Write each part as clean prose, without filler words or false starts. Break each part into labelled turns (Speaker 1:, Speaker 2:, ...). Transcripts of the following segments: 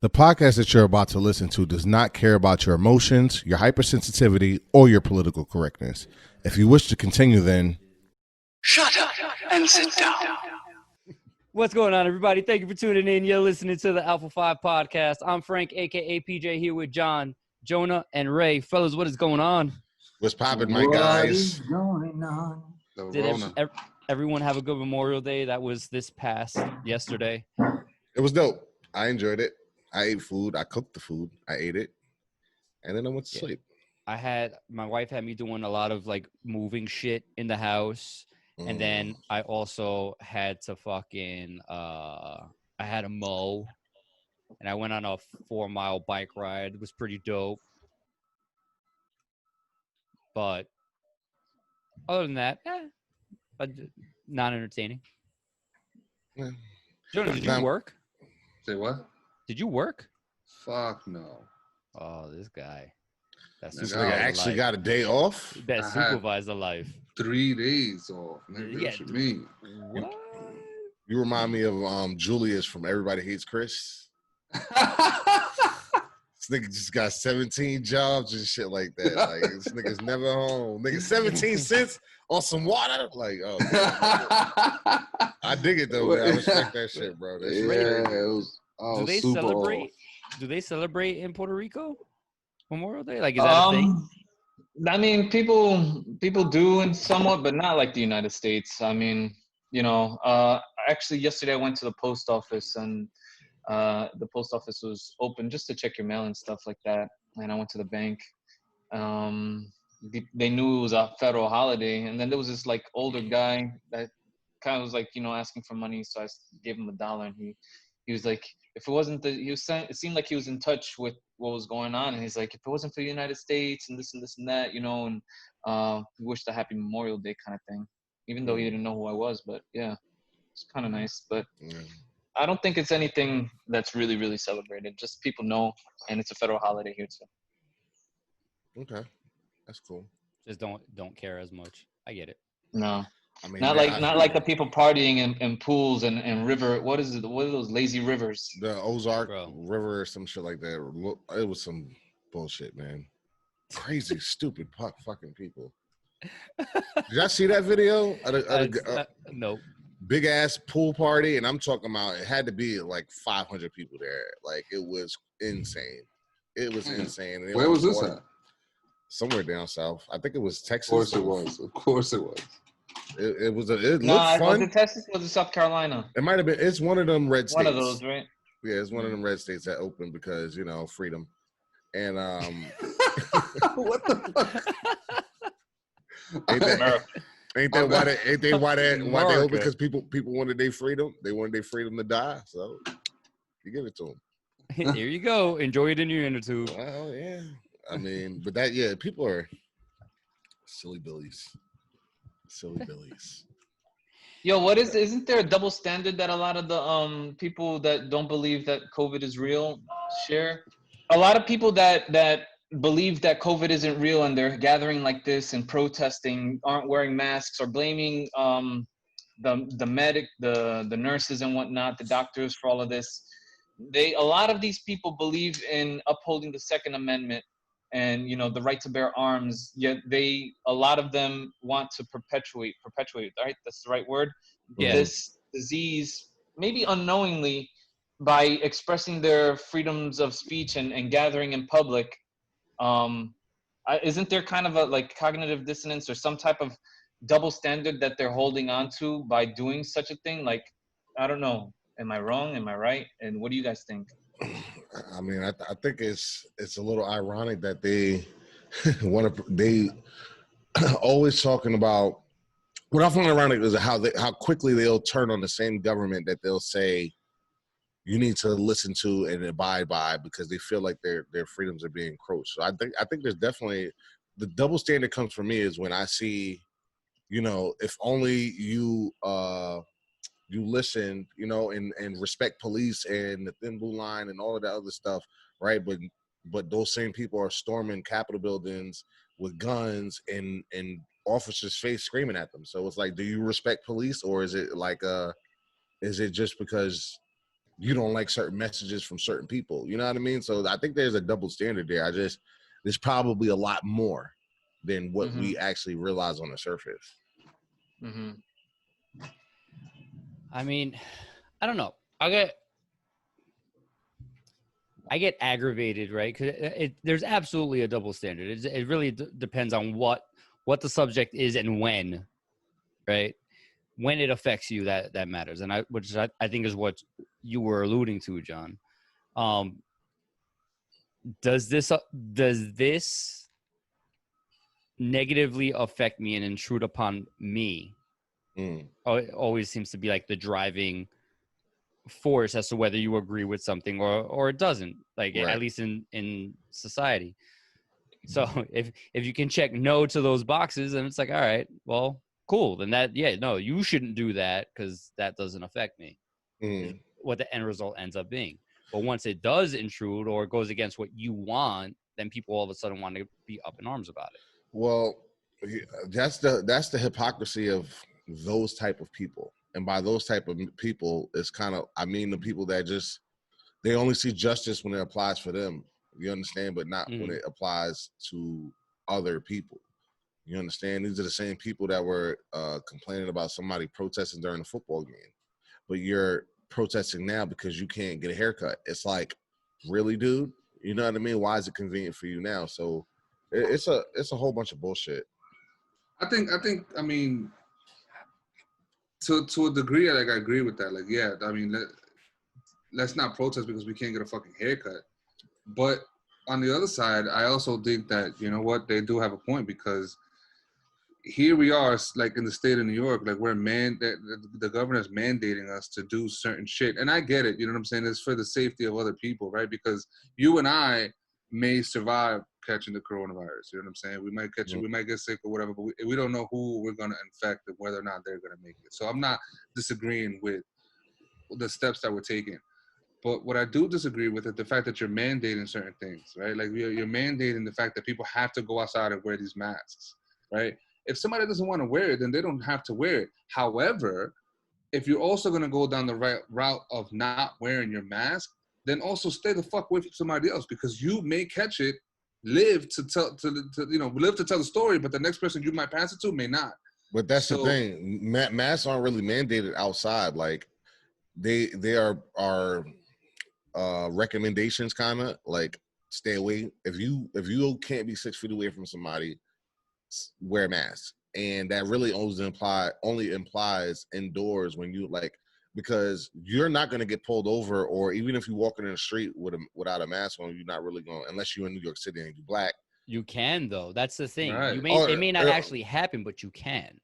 Speaker 1: The podcast that you're about to listen to does not care about your emotions, your hypersensitivity, or your political correctness. If you wish to continue, then
Speaker 2: shut up and sit down.
Speaker 3: What's going on, everybody? Thank you for tuning in. You're listening to the Alpha 5 podcast. I'm Frank, a.k.a. PJ, here with John, Jonah, and Ray. Fellas, what is going on?
Speaker 1: what's popping, my guys?
Speaker 2: Going on?
Speaker 3: Did everyone have a good Memorial Day? That was this past yesterday.
Speaker 1: It was dope. I enjoyed it. I ate food. I cooked the food. I ate it. And then I went to sleep.
Speaker 3: My wife had me doing a lot of like moving shit in the house. And then I also had to I had to mow. And I went on a 4-mile bike ride. It was pretty dope. But other than that, not entertaining.
Speaker 1: Yeah.
Speaker 3: Jonah, did you work?
Speaker 4: Say what?
Speaker 3: Did you work?
Speaker 4: Fuck no.
Speaker 3: Oh, this guy.
Speaker 1: This nigga actually got a day off?
Speaker 3: That supervisor life.
Speaker 4: 3 days off. Nigga,
Speaker 3: Yeah,
Speaker 4: what you mean?
Speaker 3: What?
Speaker 1: You remind me of Julius from Everybody Hates Chris. This nigga just got 17 jobs and shit like that. Like, this nigga's never home. Nigga, 17 cents on some water? Like, oh, man. I dig it, though, man. I respect that shit, bro. That shit
Speaker 3: Do they celebrate?
Speaker 4: Off.
Speaker 3: Do they celebrate in Puerto Rico Memorial Day? Like, is that a thing?
Speaker 5: I mean, people do and somewhat, but not like the United States. I mean, actually yesterday I went to the post office and the post office was open just to check your mail and stuff like that. And I went to the bank. They knew it was a federal holiday, and then there was this like older guy that kind of was like, asking for money. So I gave him $1, and he was like, if it wasn't it seemed like he was in touch with what was going on, and he's like, if it wasn't for the United States and this and this and that, and he wished a happy Memorial Day kind of thing, even though he didn't know who I was. But yeah, it's kind of nice. But I don't think it's anything that's really, really celebrated. Just people know, and it's a federal holiday here too.
Speaker 1: Okay, that's cool.
Speaker 3: Just don't care as much. I get it.
Speaker 5: No.
Speaker 1: I mean,
Speaker 5: not like the people partying in pools and river. What is it? What are those lazy rivers?
Speaker 1: The Ozark River or some shit like that. It was some bullshit, man. Crazy, stupid fucking people. Did y'all see that video?
Speaker 3: No.
Speaker 1: Big ass pool party, and I'm talking about it had to be like 500 people there. Like, it was insane. It was insane. And
Speaker 4: where was this at?
Speaker 1: Somewhere down south. I think it was Texas.
Speaker 4: Of course it was.
Speaker 1: It looked fun.
Speaker 5: Was it Texas or was it South Carolina?
Speaker 1: It might have been. It's one of them red states.
Speaker 5: One of those, right?
Speaker 1: Yeah, it's one of them red states that opened because, freedom. And
Speaker 4: what the fuck?
Speaker 1: Ain't that why they open? Because people wanted their freedom. They wanted their freedom to die. So you give it to them.
Speaker 3: Here you go. Enjoy it in your inner tube.
Speaker 1: Well, yeah. I mean, but people are silly billies. Silly billies.
Speaker 5: Yo, isn't there a double standard that a lot of the people that don't believe that COVID is real share? A lot of people that believe that COVID isn't real and they're gathering like this and protesting, aren't wearing masks, or blaming the medic, the nurses and whatnot, the doctors for all of this. A lot of these people believe in upholding the Second Amendment and the right to bear arms, yet a lot of them want to perpetuate, right? That's the right word.
Speaker 3: Yeah.
Speaker 5: This disease, maybe unknowingly, by expressing their freedoms of speech and gathering in public. Isn't there kind of a like cognitive dissonance or some type of double standard that they're holding on to by doing such a thing? Like, I don't know. Am I wrong? Am I right? And what do you guys think?
Speaker 1: I mean, I think it's a little ironic that they always talking about. What I find ironic is how quickly they'll turn on the same government that they'll say you need to listen to and abide by because they feel like their freedoms are being encroached. So I think there's definitely the double standard comes for me is when I see, if only you you listen, and respect police and the Thin Blue Line and all of that other stuff, right? But those same people are storming Capitol buildings with guns and officers' face screaming at them. So it's like, do you respect police, or is it like is it just because you don't like certain messages from certain people. You know what I mean? So I think there's a double standard there. There's probably a lot more than what we actually realize on the surface.
Speaker 5: Mm-hmm.
Speaker 3: I mean, I don't know. I get aggravated, right? Because there's absolutely a double standard. It really depends on what the subject is and when, right? When it affects you, that matters, and which I think is what you were alluding to, John. Does this negatively affect me and intrude upon me? It always seems to be like the driving force as to whether you agree with something or it doesn't, like
Speaker 1: right.
Speaker 3: At least in society. So if you can check no to those boxes, and it's like, all right, well, cool, then you shouldn't do that because that doesn't affect me. Is what the end result ends up being. But once it does intrude or it goes against what you want, then people all of a sudden want to be up in arms about it.
Speaker 1: Well, that's the hypocrisy of those type of people. And by those type of people, it's kind of, I mean, the people that just, they only see justice when it applies for them. You understand? But not when it applies to other people. You understand? These are the same people that were complaining about somebody protesting during a football game. But you're protesting now because you can't get a haircut. It's like, really, dude? You know what I mean? Why is it convenient for you now? So it's a whole bunch of bullshit.
Speaker 4: I think I mean, to a degree, like I agree with that. Like, yeah, I mean, let's not protest because we can't get a fucking haircut. But on the other side, I also think that, you know what, they do have a point, because here we are, like in the state of New York, like the governor's mandating us to do certain shit. And I get it, you know what I'm saying? It's for the safety of other people, right? Because you and I may survive catching the coronavirus, you know what I'm saying? We might catch it, we might get sick or whatever, but we don't know who we're going to infect and whether or not they're going to make it. So I'm not disagreeing with the steps that we're taking. But what I do disagree with is the fact that you're mandating certain things, right? Like you're mandating the fact that people have to go outside and wear these masks, right? If somebody doesn't want to wear it, then they don't have to wear it. However, if you're also going to go down the right route of not wearing your mask, then also stay the fuck away from somebody else, because you may catch it, live to tell the story, but the next person you might pass it to may not.
Speaker 1: But that's the thing. Masks aren't really mandated outside. Like they are recommendations, kind of like stay away. If you can't be 6 feet away from somebody, wear a mask. And that really only implies indoors, when you like, because you're not going to get pulled over, or even if you're walking in the street without a mask on, you're not really going, unless you're in New York City and you're black.
Speaker 3: You can, though. That's the thing.
Speaker 4: Right.
Speaker 3: It may not actually happen, but you can.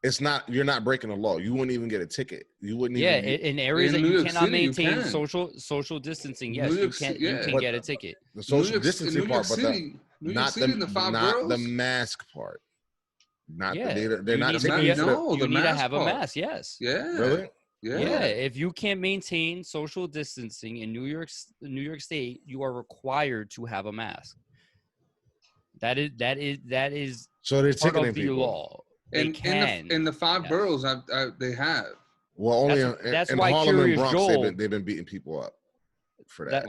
Speaker 1: It's not, you're not breaking the law. You wouldn't even get a ticket. You wouldn't
Speaker 3: even. In areas that you cannot maintain social distancing, yes, you can get a ticket.
Speaker 1: The social distancing part, but not the mask part. They're not taking
Speaker 3: you need to have a mask. Yes.
Speaker 4: Yeah.
Speaker 1: Really?
Speaker 3: Yeah. If you can't maintain social distancing in New York State, you are required to have a mask. That is
Speaker 1: so they're
Speaker 3: part
Speaker 1: ticketing
Speaker 3: of the
Speaker 1: people.
Speaker 3: Law. They can.
Speaker 4: In the 5 boroughs, they have.
Speaker 1: Well, only
Speaker 3: that's
Speaker 1: in
Speaker 3: why
Speaker 1: Harlem
Speaker 3: Curious
Speaker 1: and Bronx,
Speaker 3: Joel,
Speaker 1: they've been beating people up for that.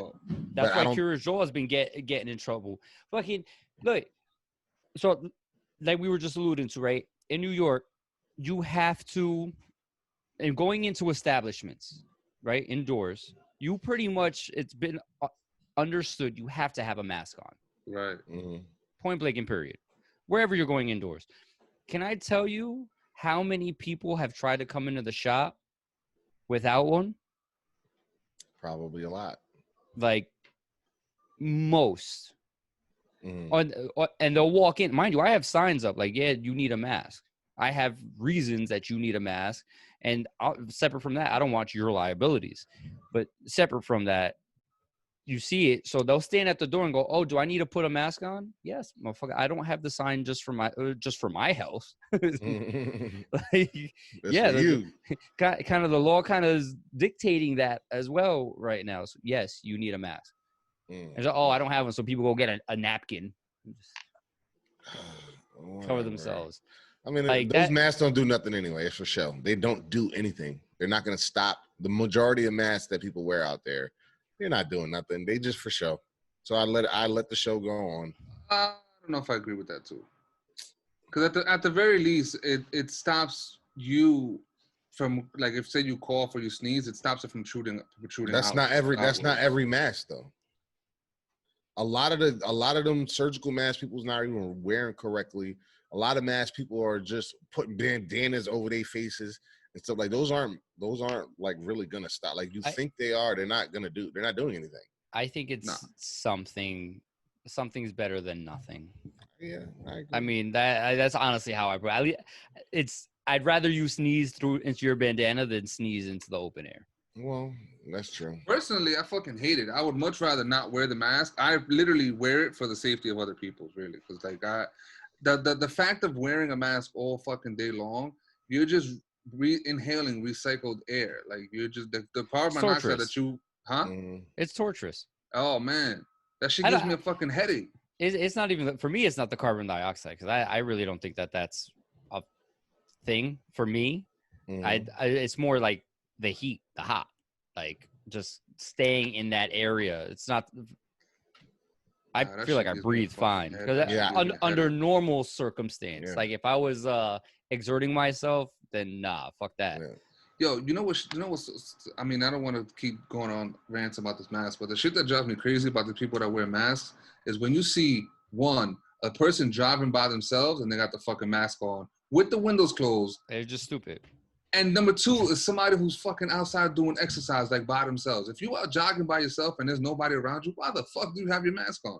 Speaker 3: That's why Curious Joel has been getting in trouble. Fucking look. So, like we were just alluding to, right? In New York, you have to, and going into establishments, right, indoors, you pretty much, it's been understood you have to have a mask on.
Speaker 4: Right.
Speaker 1: Mm-hmm.
Speaker 3: Point blank and period. Wherever you're going indoors. Can I tell you how many people have tried to come into the shop without one?
Speaker 1: Probably a lot.
Speaker 3: Like most.
Speaker 1: Mm-hmm.
Speaker 3: And they'll walk in. Mind you, I have signs up like, yeah, you need a mask. I have reasons that you need a mask. And separate from that, I don't want your liabilities. But separate from that, you see it. So they'll stand at the door and go, oh, do I need to put a mask on? Yes, motherfucker. I don't have the sign just for my health. Like, yeah, kind of the law kind of is dictating that as well right now. So yes, you need a mask. And so, I don't have one. So people go get a napkin. Cover themselves.
Speaker 1: I mean,
Speaker 3: like
Speaker 1: those masks don't do nothing anyway. It's for show. They don't do anything. They're not going to stop the majority of masks that people wear out there. They're not doing nothing. They just for show. So I let the show go on.
Speaker 4: I don't know if I agree with that too. Because at the very least, it stops you from, like, if say you cough or you sneeze, it stops it from protruding
Speaker 1: That's
Speaker 4: out.
Speaker 1: not every. That's not
Speaker 4: outwards.
Speaker 1: every mask though. A lot of them surgical masks people's not even wearing correctly. A lot of masks people are just putting bandanas over their faces and stuff like those aren't like really gonna stop. Like you think they are, they're not doing anything.
Speaker 3: I think it's something's better than nothing.
Speaker 1: Yeah, I agree.
Speaker 3: I mean that's honestly how I'd rather you sneeze through into your bandana than sneeze into the open air.
Speaker 1: Well, that's true.
Speaker 4: Personally, I fucking hate it. I would much rather not wear the mask. I literally wear it for the safety of other people, really. Because like the fact of wearing a mask all fucking day long, you're just inhaling recycled air. Like you're just the carbon monoxide that you,
Speaker 3: It's torturous.
Speaker 4: Oh man, that shit gives me a fucking headache.
Speaker 3: It's not even for me. It's not the carbon dioxide because I really don't think that's a thing for me. It's more like the heat, the hot, like just staying in that area. It's not. I feel like I breathe fine because under normal circumstance, like if I was exerting myself, then nah, fuck that.
Speaker 1: Yeah.
Speaker 4: Yo, you know what's I mean, I don't want to keep going on rants about this mask, but the shit that drives me crazy about the people that wear masks is when you see a person driving by themselves and they got the fucking mask on with the windows closed.
Speaker 3: They're just stupid.
Speaker 4: And number two is somebody who's fucking outside doing exercise like by themselves. If you are jogging by yourself and there's nobody around you, why the fuck do you have your mask on?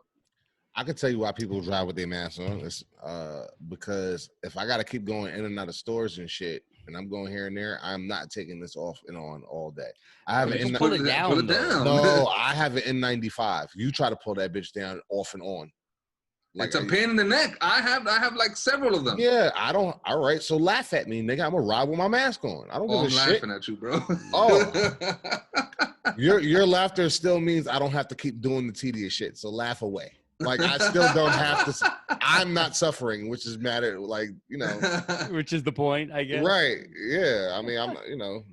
Speaker 1: I can tell you why people drive with their masks on. It's because if I got to keep going in and out of stores and shit, and I'm going here and there, I'm not taking this off and on all day. I have it
Speaker 3: pull it down.
Speaker 1: No, I have it in N95. You try to pull that bitch down off and on.
Speaker 4: Like, it's a pain in the neck. I have like several of them.
Speaker 1: Yeah, I don't. All right, so laugh at me, nigga. I'm gonna ride with my mask on. I don't give a shit.
Speaker 4: I'm laughing at you, bro.
Speaker 1: Oh, your laughter still means I don't have to keep doing the tedious shit. So laugh away. Like I still don't have to. I'm not suffering, which is matter. Like
Speaker 3: which is the point, I guess.
Speaker 1: Right? Yeah. I mean,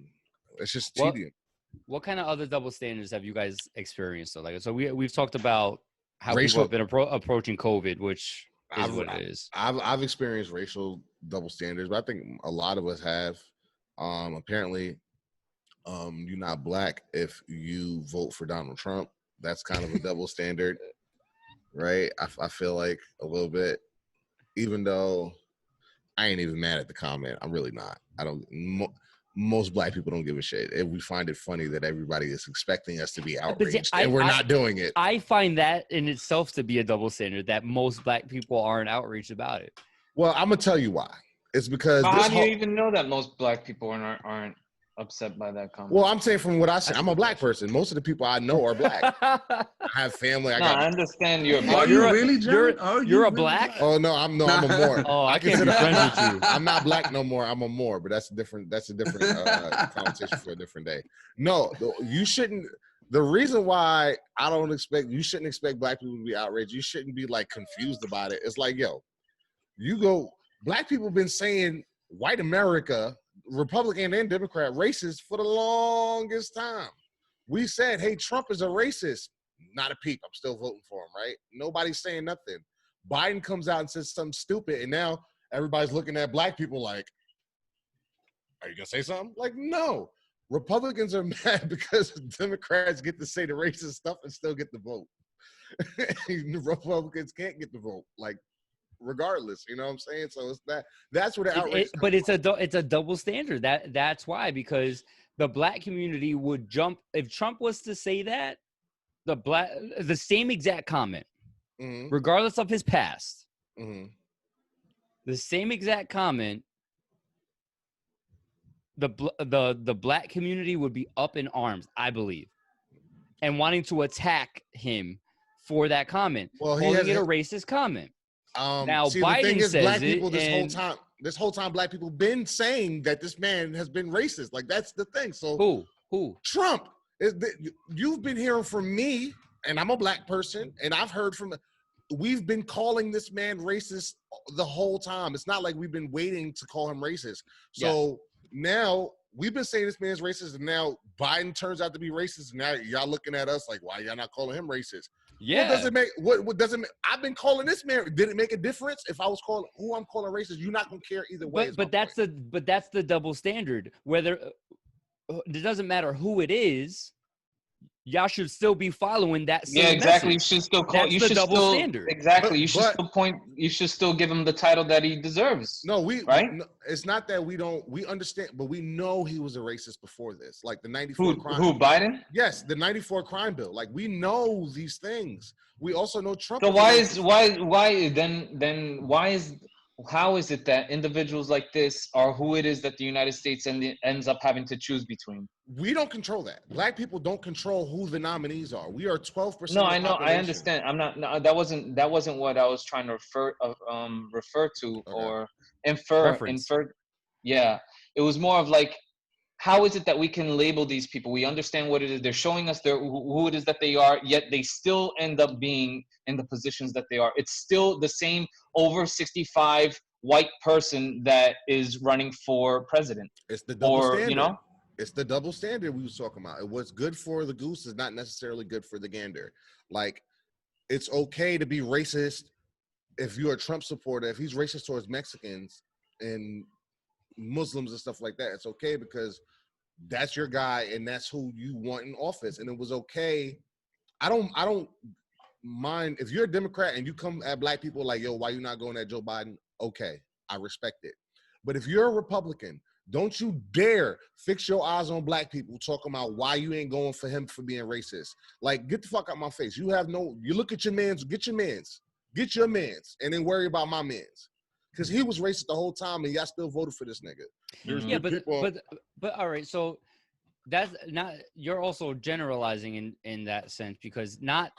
Speaker 1: it's just tedious.
Speaker 3: What kind of other double standards have you guys experienced? So we've talked about how people have been approaching COVID, which is what it is.
Speaker 1: I've experienced racial double standards, but I think a lot of us have. Apparently, you're not black if you vote for Donald Trump. That's kind of a double standard, right? I feel like a little bit, even though I ain't even mad at the comment. I'm really not. I don't. Most black people don't give a shit. And we find it funny that everybody is expecting us to be outraged and we're not doing it.
Speaker 3: I find that in itself to be a double standard, that most black people aren't outraged about it.
Speaker 1: Well, I'm going to tell you why. It's because
Speaker 5: how do you even know that most black people aren't upset by that comment?
Speaker 1: Well, I'm saying from what I see, I'm a black person. Most of the people I know are black. I have family.
Speaker 5: I understand you're black.
Speaker 4: Are you really, John?
Speaker 3: You're a black?
Speaker 1: Oh no, I'm a Moor.
Speaker 3: Oh, I can't be friends with you.
Speaker 1: I'm not black no more. I'm a Moor, but that's a different conversation for a different day. No, you shouldn't. The reason why you shouldn't expect black people to be outraged. You shouldn't be like confused about it. It's like, yo, black people been saying white America, Republican and Democrat, racist for the longest time. We said, hey, Trump is a racist. Not a peep. I'm still voting for him, right? Nobody's saying nothing. Biden comes out and says something stupid, and now everybody's looking at black people like, are you going to say something? Like, no. Republicans are mad because Democrats get to say the racist stuff and still get the vote. Republicans can't get the vote. Like, regardless, you know what I'm saying? So it's that's where the outrage
Speaker 3: but it's a double standard. That's why, because the black community would jump if Trump was to say that, the same exact comment, regardless of his past, the same exact comment, the black community would be up in arms, I believe, and wanting to attack him for that comment, calling it a racist comment. Now Biden says
Speaker 1: black
Speaker 3: it,
Speaker 1: people this whole time black people been saying that this man has been racist. Like that's the thing. So
Speaker 3: who?
Speaker 1: Trump. You've been hearing from me, and I'm a black person, and I've heard from. We've been calling this man racist the whole time. It's not like we've been waiting to call him racist. So now we've been saying this man's racist, and now Biden turns out to be racist. And now y'all looking at us like, why y'all not calling him racist?
Speaker 3: Yeah.
Speaker 1: What does it make? What doesn't? I've been calling this man. Did it make a difference if I was calling who I'm calling racist? You're not gonna care either way.
Speaker 3: But that's the double standard. Whether it doesn't matter who it is, y'all should still be following that same
Speaker 5: Yeah, exactly.
Speaker 3: message.
Speaker 5: You should still call.
Speaker 3: That's
Speaker 5: You
Speaker 3: the
Speaker 5: should
Speaker 3: double
Speaker 5: still
Speaker 3: standard.
Speaker 5: exactly. You should
Speaker 1: But-
Speaker 5: still point. You should still give him the title that he deserves.
Speaker 1: No,
Speaker 5: right?
Speaker 1: no, it's not that we don't. We understand, but we know he was a racist before this. Like the '94 crime.
Speaker 5: Who Biden?
Speaker 1: Yes, the '94 crime bill. Like we know these things. We also know Trump.
Speaker 5: So
Speaker 1: was a racist.
Speaker 5: why then why is how is it that individuals like this are who it is that the United States ends up having to choose between?
Speaker 1: We don't control that. Black people don't control who the nominees are. We are 12%.
Speaker 5: No, I know, I understand. I'm not. No, that wasn't what I was trying to refer to or infer. Yeah, it was more of like, how is it that we can label these people? We understand what it is. They're showing us who it is that they are, yet they still end up being in the positions that they are. It's still the same over 65 white person that is running for president.
Speaker 1: It's the double standard.
Speaker 5: You know?
Speaker 1: It's the double standard we was talking about. What's good for the goose is not necessarily good for the gander. Like, it's okay to be racist if you're a Trump supporter. If he's racist towards Mexicans and Muslims and stuff like that, it's okay because that's your guy and that's who you want in office. And it was okay. I don't mind if you're a Democrat and you come at black people like, yo, why you not going at Joe Biden? Okay, I respect it. But if you're a Republican, don't you dare fix your eyes on black people talking about why you ain't going for him for being racist. Like, get the fuck out my face. You look at your mans, get your mans, and then worry about my mans. Because he was racist the whole time and y'all still voted for this nigga.
Speaker 3: Yeah, but all right, so that's not, you're also generalizing in that sense, because not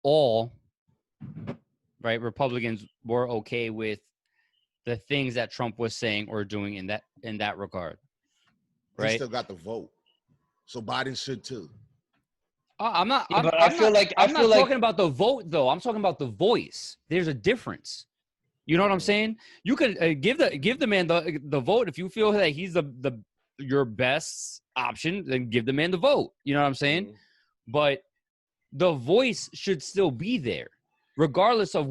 Speaker 3: all right Republicans were okay with the things that Trump was saying or doing in that regard. Right?
Speaker 1: He still got the vote. So Biden should too.
Speaker 3: I'm not
Speaker 5: I feel like
Speaker 3: talking about the vote though. I'm talking about the voice. There's a difference. You know what I'm saying? You can give the man the vote if you feel that he's your best option. Then give the man the vote. You know what I'm saying? Mm-hmm. But the voice should still be there, regardless of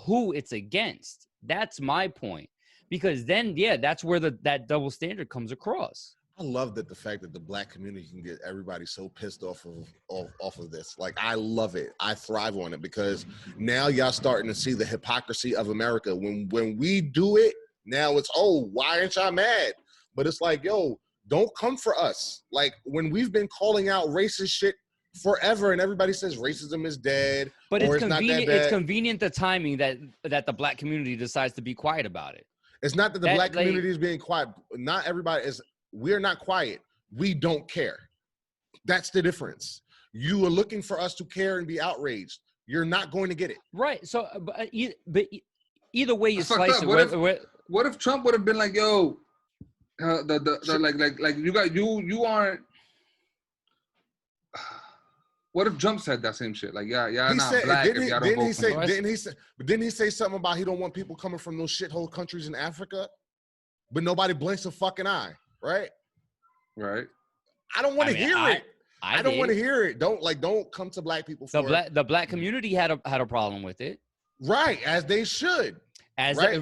Speaker 3: who it's against. That's my point. Because then, yeah, that's where that double standard comes across.
Speaker 1: I love that the fact that the black community can get everybody so pissed off of this. Like, I love it. I thrive on it because now y'all starting to see the hypocrisy of America. When we do it, now it's, oh, why aren't y'all mad? But it's like, yo, don't come for us. Like, when we've been calling out racist shit forever and everybody says racism is dead.
Speaker 3: But
Speaker 1: or
Speaker 3: it's convenient.
Speaker 1: Not that bad.
Speaker 3: It's convenient the timing that the black community decides to be quiet about it.
Speaker 1: It's not that the black community is being quiet. Not everybody is. We're not quiet. We don't care. That's the difference. You are looking for us to care and be outraged. You're not going to get it.
Speaker 3: Right. So, but either way you slice it.
Speaker 4: What if Trump would have been like, yo, like you aren't. What if Trump said that same shit? Like, yeah, not black if y'all don't vote for me.
Speaker 1: Didn't he say something about he don't want people coming from those shithole countries in Africa? But nobody blinks a fucking eye. Right. I don't want to hear it. I don't want to hear it. Don't come to black people for it.
Speaker 3: The black community had a problem with it.
Speaker 1: Right, as they should.
Speaker 3: As they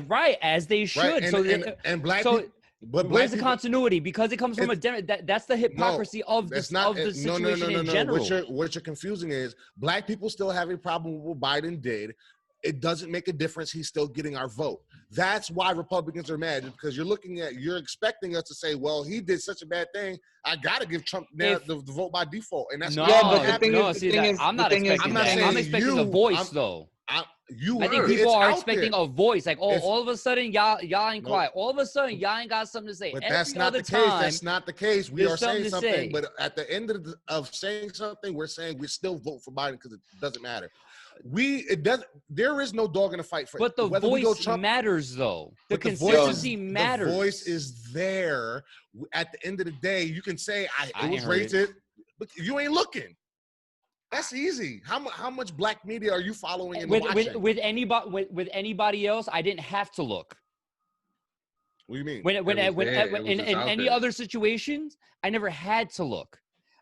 Speaker 3: should.
Speaker 1: Right. And black people.
Speaker 3: But where's the continuity? Because it comes from that's the hypocrisy of the situation in general.
Speaker 1: What you're confusing is black people still have a problem with what Biden did. It doesn't make a difference. He's still getting our vote. That's why Republicans are mad, because you're expecting us to say, well, he did such a bad thing. I got to give Trump the vote by default. And that's not
Speaker 3: happening. I'm not expecting that. I'm expecting a voice, though. I think people are expecting a voice. Like, all of a sudden, y'all ain't quiet. All of a sudden, y'all ain't got something to say.
Speaker 1: But that's not the case. That's not the case. We are saying something. But at the end of saying something, we're saying we still vote for Biden because it doesn't matter. There is no dog in the fight for.
Speaker 3: But the voice matters, though. The consistency matters.
Speaker 1: The voice is there. At the end of the day, you can say it was racist, but you ain't looking. That's easy. How much black media are you following and watching?
Speaker 3: With anybody else, I didn't have to look.
Speaker 1: What do you mean?
Speaker 3: When
Speaker 4: It was there. It was
Speaker 3: in
Speaker 4: just out
Speaker 3: any
Speaker 4: there.
Speaker 3: other situations, I never had to look.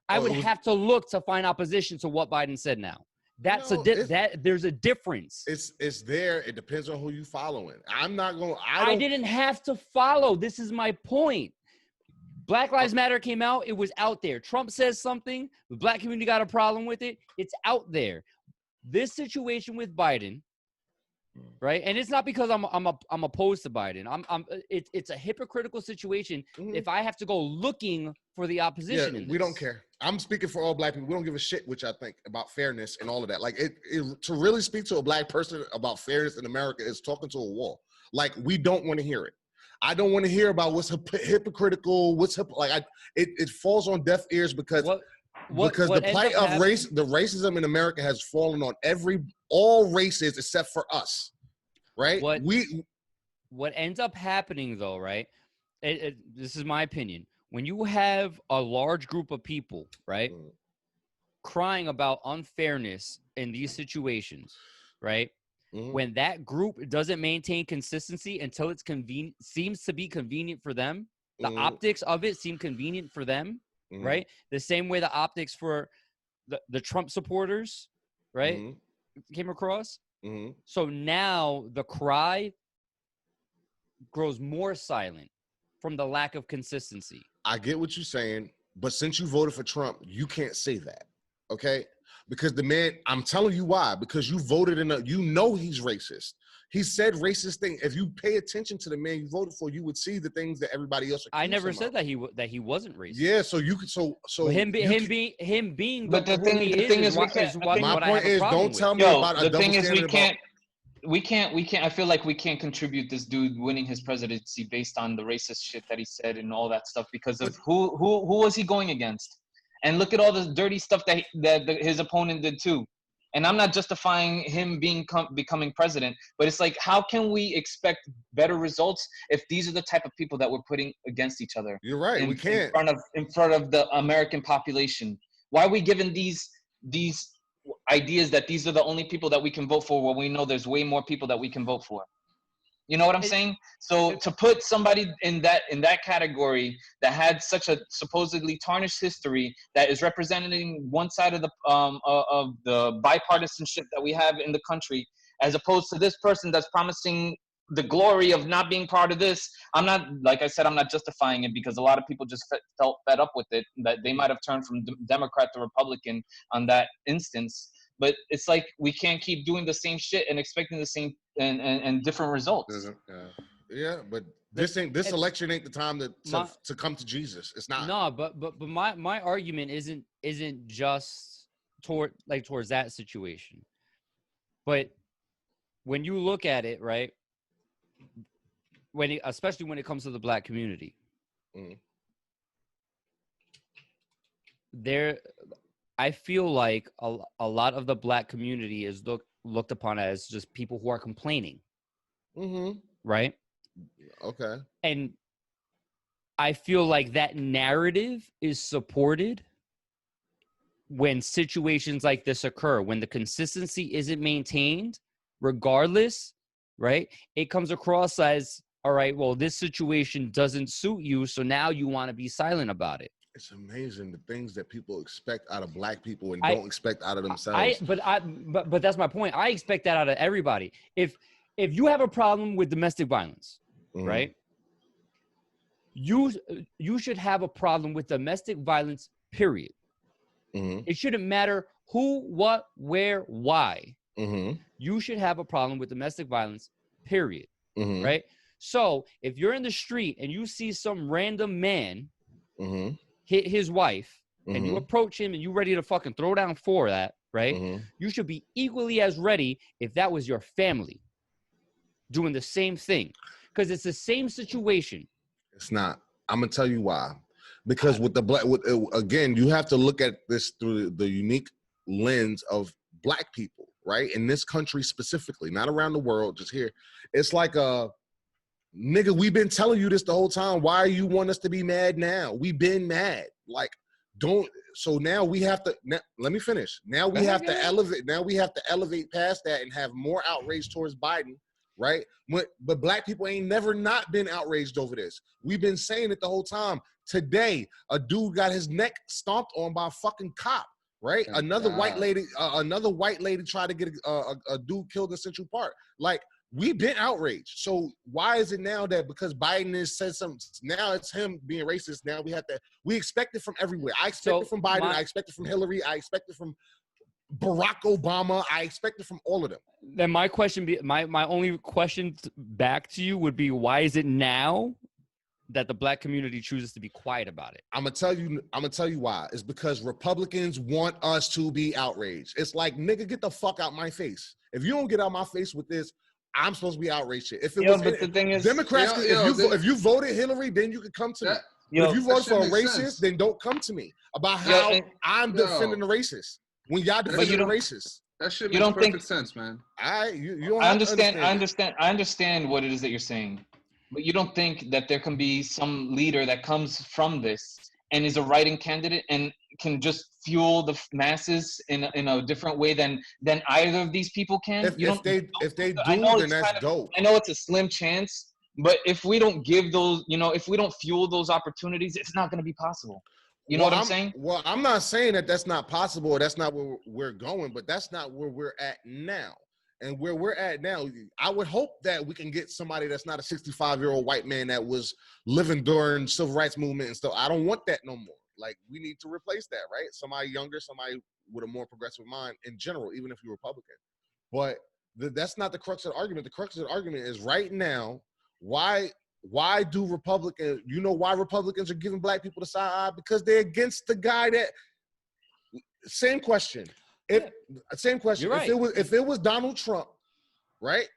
Speaker 3: I
Speaker 1: Oh,
Speaker 3: would
Speaker 1: it was-
Speaker 3: have to look to find opposition to what Biden said now. That's
Speaker 1: No,
Speaker 3: that there's a difference.
Speaker 1: It's there. It depends on who you following. I'm not going.
Speaker 3: I didn't have to follow. This is my point. Black Lives Matter came out. It was out there. Trump says something. The black community got a problem with it. It's out there. This situation with Biden, right? And it's not because I'm opposed to Biden. It's a hypocritical situation.
Speaker 1: Mhm.
Speaker 3: If I have to go looking for the opposition, in
Speaker 1: we don't
Speaker 3: this.
Speaker 1: care. I'm speaking for all black people. We don't give a shit, which I think about fairness and all of that. Like to really speak to a black person about fairness in America is talking to a wall. Like we don't want to hear it. I don't want to hear about what's hypocritical. It falls on deaf ears because the plight of race, the racism in America has fallen on all races except for us, right?
Speaker 3: What ends up happening though, right? This is my opinion. When you have a large group of people, right, crying about unfairness in these situations, right?
Speaker 1: Mm-hmm.
Speaker 3: When that group doesn't maintain consistency until it's seems to be convenient for them, the optics of it seem convenient for them, right? The same way the optics for the Trump supporters, right, came across. So now the cry grows more silent from the lack of consistency.
Speaker 1: I get what you're saying, but since you voted for Trump, you can't say that, okay? Because the man, I'm telling you why, because you voted you know he's racist. He said racist thing. If you pay attention to the man you voted for, you would see the things that everybody else.
Speaker 3: I never said that he wasn't racist.
Speaker 1: Yeah, so you could so
Speaker 3: him being.
Speaker 5: But the thing is,
Speaker 1: my point is, don't tell me about a double standard.
Speaker 5: The thing is, we can't. I feel like we can't contribute this dude winning his presidency based on the racist shit that he said and all that stuff because of who was he going against? And look at all the dirty stuff that his opponent did too. And I'm not justifying him becoming president, but it's like, how can we expect better results if these are the type of people that we're putting against each other?
Speaker 1: You're right. We can't
Speaker 5: in front of the American population. Why are we given these ideas that these are the only people that we can vote for when we know there's way more people that we can vote for? You know what I'm saying? So to put somebody in that category that had such a supposedly tarnished history that is representing one side of the bipartisanship that we have in the country, as opposed to this person that's promising the glory of not being part of this. I'm not, like I said, I'm not justifying it because a lot of people just felt fed up with it, that they might have turned from Democrat to Republican on that instance. But it's like we can't keep doing the same shit and expecting the same and different results.
Speaker 1: Yeah, but this election ain't the time to come to Jesus. It's not.
Speaker 3: No, but my argument isn't just towards that situation. But when you look at it, right, especially when it comes to the black community, I feel like a lot of the black community is looked upon as just people who are complaining. Right?
Speaker 1: Okay.
Speaker 3: And I feel like that narrative is supported when situations like this occur, when the consistency isn't maintained, regardless, right? It comes across as, all right, well, this situation doesn't suit you, so now you want to be silent about it.
Speaker 1: It's amazing the things that people expect out of black people and don't expect out of themselves.
Speaker 3: But that's my point. I expect that out of everybody. If you have a problem with domestic violence, right? You should have a problem with domestic violence, period. It shouldn't matter who, what, where, why. You should have a problem with domestic violence, period. Right? So if you're in the street and you see some random man hit his wife and you approach him and you ready to fucking throw down for that, right? You should be equally as ready if that was your family doing the same thing, because it's the same situation.
Speaker 1: It's not. I'm gonna tell you why. Because again, you have to look at this through the unique lens of black people, right? In this country specifically, not around the world, just here. It's like nigga, we've been telling you this the whole time. Why you want us to be mad now? We've been mad. Like, so now we have to, let me finish. Now we have to elevate past that and have more outrage towards Biden right? But black people ain't never not been outraged over this. We've been saying it the whole time. Today, a dude got his neck stomped on by a fucking cop, right?
Speaker 4: Thank
Speaker 1: Another
Speaker 4: God.
Speaker 1: white lady tried to get a dude killed in Central Park. Like, we've been outraged. So why is it now that because Biden has said something, now it's him being racist? Now we expect it from everywhere. I expect it from Biden. I expect it from Hillary. I expect it from Barack Obama. I expect it from all of them.
Speaker 3: Then my only question back to you would be, why is it now that the black community chooses to be quiet about it?
Speaker 1: I'm gonna tell you why. It's because Republicans want us to be outraged. It's like, nigga, get the fuck out my face. If you don't get out my face with this, I'm supposed to be outraged. If it was
Speaker 5: the thing is,
Speaker 1: Democrats, if you voted Hillary, then you could come to me. But if you voted for a racist, then don't come to me about how I'm defending the racist when y'all defending the racist.
Speaker 4: That shit makes perfect sense, man.
Speaker 1: You don't
Speaker 5: I
Speaker 1: have
Speaker 5: understand.
Speaker 1: to
Speaker 5: I understand what it is that you're saying, but you don't think that there can be some leader that comes from this and is a writing candidate and can just fuel the masses in a different way than either of these people can?
Speaker 1: If they do, then that's dope.
Speaker 5: I know it's a slim chance, but if we don't give those, if we don't fuel those opportunities, it's not going to be possible. You know what I'm saying?
Speaker 1: Well, I'm not saying that that's not possible or that's not where we're going, but that's not where we're at now. And where we're at now, I would hope that we can get somebody that's not a 65-year-old white man that was living during civil rights movement and stuff. I don't want that no more. Like, we need to replace that, right? Somebody younger, somebody with a more progressive mind in general, even if you're Republican. But that's not the crux of the argument. The crux of the argument is right now, why do Republicans, why Republicans are giving black people the side eye? Because they're against the guy that, same question. Same question.
Speaker 3: Right.
Speaker 1: If it was Donald Trump, right,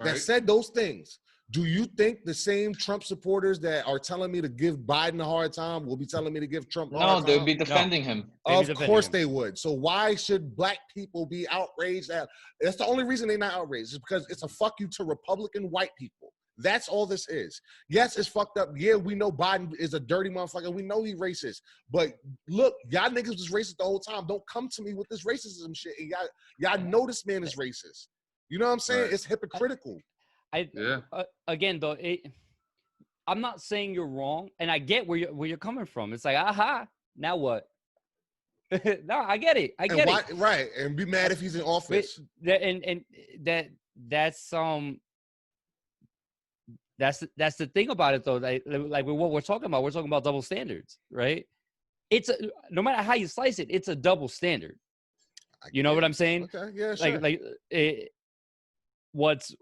Speaker 1: that said those things, do you think the same Trump supporters that are telling me to give Biden a hard time will be telling me to give Trump a hard time?
Speaker 5: No, they would be defending him.
Speaker 1: Of course they would. So why should black people be outraged? That's the only reason they're not outraged, is because it's a fuck you to Republican white people. That's all this is. Yes, it's fucked up. Yeah, we know Biden is a dirty motherfucker. We know he's racist. But look, y'all niggas was racist the whole time. Don't come to me with this racism shit. And y'all know this man is racist. You know what I'm saying? Right. It's hypocritical.
Speaker 3: Again, though, I'm not saying you're wrong, and I get where you're coming from. It's like, aha, now what? No, I get it. I get it.
Speaker 1: Right, and be mad if he's in office.
Speaker 3: That's the thing about it, though. Like with what we're talking about double standards, right? It's no matter how you slice it, it's a double standard. You know what I'm saying?
Speaker 1: Okay, yeah, sure.
Speaker 3: What's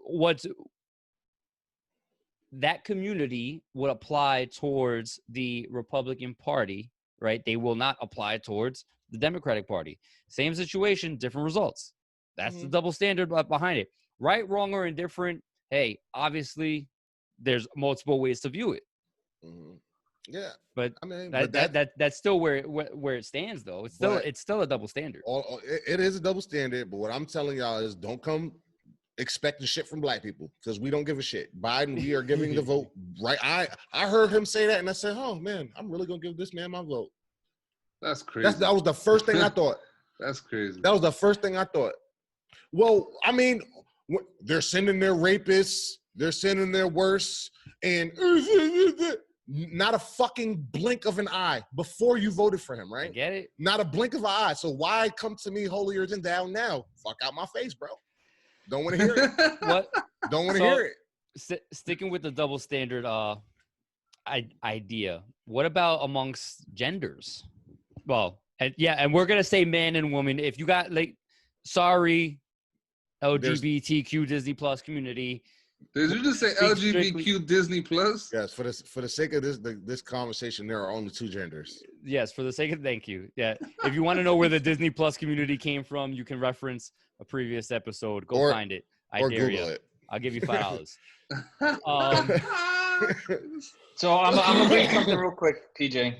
Speaker 3: that community would apply towards the Republican Party, right? They will not apply towards the Democratic Party. Same situation, different results. That's the double standard behind it. Right, wrong, or indifferent. Hey, obviously, there's multiple ways to view it.
Speaker 1: Yeah,
Speaker 3: but I mean, that's still where it stands, though. It's still a double standard.
Speaker 1: It is a double standard. But what I'm telling y'all is, don't come expecting shit from black people, because we don't give a shit. Biden, we are giving the vote. Right? I heard him say that, and I said, oh man, I'm really gonna give this man my vote.
Speaker 4: That's crazy.
Speaker 1: That was the first thing I thought.
Speaker 4: That's crazy.
Speaker 1: That was the first thing I thought. Well, I mean, they're sending their rapists. They're sending their worst, and not a fucking blink of an eye before you voted for him, right?
Speaker 3: I get it.
Speaker 1: Not a blink of an eye. So why come to me holier than thou now? Fuck out my face, bro. Don't want to hear it.
Speaker 3: What?
Speaker 1: Don't want to hear
Speaker 3: it. Sticking with the double standard idea, what about amongst genders? Well, and we're gonna say man and woman. If you got sorry, LGBTQ Disney Plus community.
Speaker 4: Did you just say LGBTQ Disney Plus?
Speaker 1: Yes, for the sake of this conversation, there are only two genders.
Speaker 3: Yes, for the sake of thank you. Yeah, if you want to know where the Disney Plus community came from, you can reference a previous episode. Go find it. I dare you. I'll give you $5.
Speaker 5: So I'm gonna bring something real quick, PJ.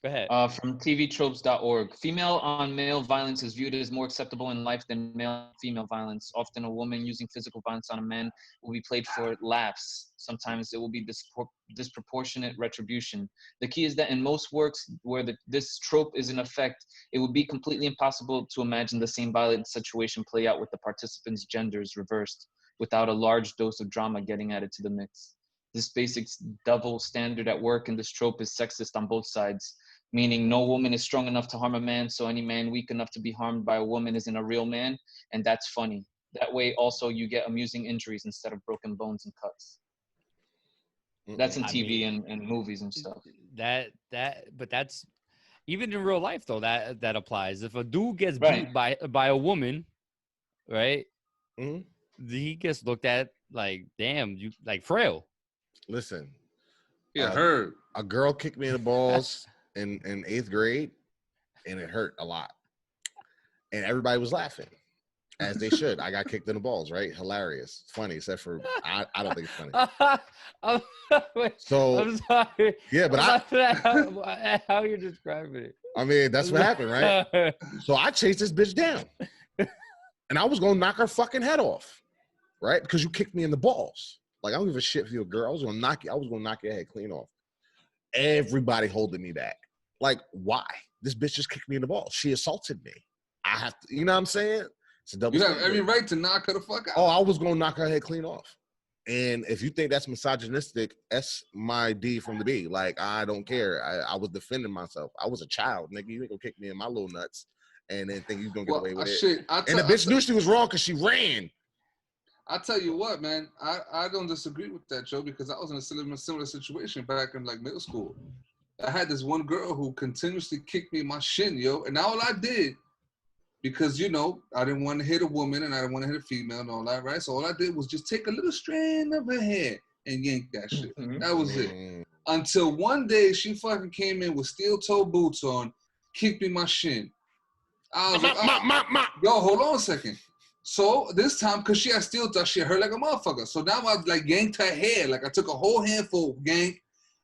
Speaker 3: Go ahead.
Speaker 5: From tvtropes.org. Female on male violence is viewed as more acceptable in life than male on female violence. Often a woman using physical violence on a man will be played for laughs. Sometimes it will be disproportionate retribution. The key is that in most works where this trope is in effect, it would be completely impossible to imagine the same violent situation play out with the participants' genders reversed. without a large dose of drama getting added to the mix. This basic double standard at work and this trope is sexist on both sides, meaning no woman is strong enough to harm a man, so any man weak enough to be harmed by a woman isn't a real man, and that's funny. That way, also, you get amusing injuries instead of broken bones and cuts. That's in TV and movies and stuff.
Speaker 3: But that's even in real life though. That applies. If a dude gets
Speaker 5: Right.
Speaker 3: beat by a woman, right?
Speaker 1: Mhm.
Speaker 3: He gets looked at like, damn, you like frail.
Speaker 1: Listen,
Speaker 4: Yeah, heard.
Speaker 1: a girl kicked me in the balls in 8th grade, and it hurt a lot. And everybody was laughing, as they should. I got kicked in the balls, right? Hilarious, funny, except for I don't think it's funny. So
Speaker 3: I'm sorry.
Speaker 1: yeah, but
Speaker 3: how you're describing it.
Speaker 1: I mean, that's what happened, right? So I chased this bitch down, and I was gonna knock her fucking head off, right? Because you kicked me in the balls. Like, I don't give a shit if you're a girl. I was gonna knock your head clean off. Everybody holding me back. Like, why? This bitch just kicked me in the balls. She assaulted me. I have to, you know what I'm saying? It's a double
Speaker 4: You have
Speaker 1: standard.
Speaker 4: every right to knock her the fuck out.
Speaker 1: Oh, I was gonna knock her head clean off. And if you think that's misogynistic, S my D from the B. Like, I don't care. I was defending myself. I was a child, nigga. You ain't gonna kick me in my little nuts and then think you gonna get away with it. And the bitch knew she was wrong because she ran.
Speaker 4: I tell you what, man, I don't disagree with that, Joe, because I was in a similar situation back in like middle school. I had this one girl who continuously kicked me in my shin, yo, and all I did, because, you know, I didn't want to hit a woman and I didn't want to hit a female and all that, right? So all I did was just take a little strand of her hair and yank that shit. That was it. Until one day she fucking came in with steel-toe boots on, kicked me in my shin. I was like, yo, hold on a second. So this time, because she had steel toe, she hurt like a motherfucker. So now I like yanked her hair. Like I took a whole handful, yank.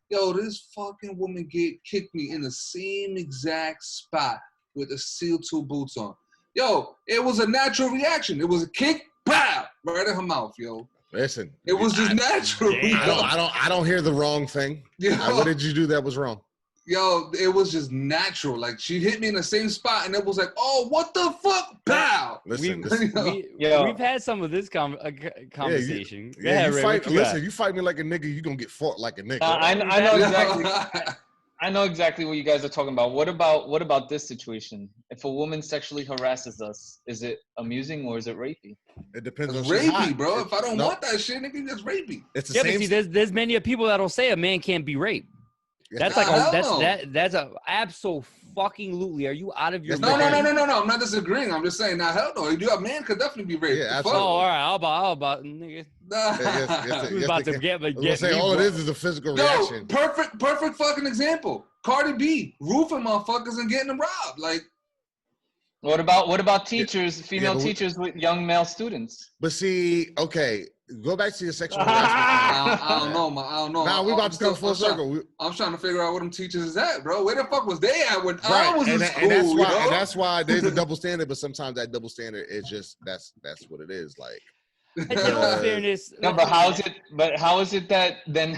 Speaker 4: Yo, this fucking woman kicked me in the same exact spot with the steel-toe boots on. Yo, it was a natural reaction. It was a kick, pow, right in her mouth, yo.
Speaker 1: Listen,
Speaker 4: it was just natural.
Speaker 1: I don't hear the wrong thing. What did you do that was wrong?
Speaker 4: Yo, it was just natural. Like, she hit me in the same spot, and it was like, oh, what the fuck? Pow!
Speaker 1: Listen,
Speaker 3: we've had some of this conversation.
Speaker 1: You fight me like a nigga, you gonna get fought like a nigga.
Speaker 5: I know exactly. I know exactly what you guys are talking about. What about this situation? If a woman sexually harasses us, is it amusing or is it rapey?
Speaker 1: It depends on
Speaker 4: rapey, bro. If I don't want that shit, nigga, that's rapey.
Speaker 3: It's the same. But see, there's many people that'll say a man can't be raped. That's like that's a absolutely. Are you out of your
Speaker 4: mind? No. I'm not disagreeing. I'm just saying, hell no. A man could definitely be raped.
Speaker 1: Yeah, absolutely.
Speaker 3: Oh, all right. How about nigga? About to get
Speaker 1: say all it is a physical reaction.
Speaker 4: Perfect fucking example. Cardi B roofing motherfuckers and getting them robbed. Like,
Speaker 5: what about teachers, female teachers with young male students?
Speaker 1: But see, okay. Go back to your sexual harassment.
Speaker 4: I don't know.
Speaker 1: Now we about to come full circle.
Speaker 4: I'm trying to figure out where them teachers is at, bro. Where the fuck was they at when I was in school?
Speaker 1: And that's why there's a double standard. But sometimes that double standard is just that's what it is. Like,
Speaker 3: in all fairness,
Speaker 5: no, but how is it then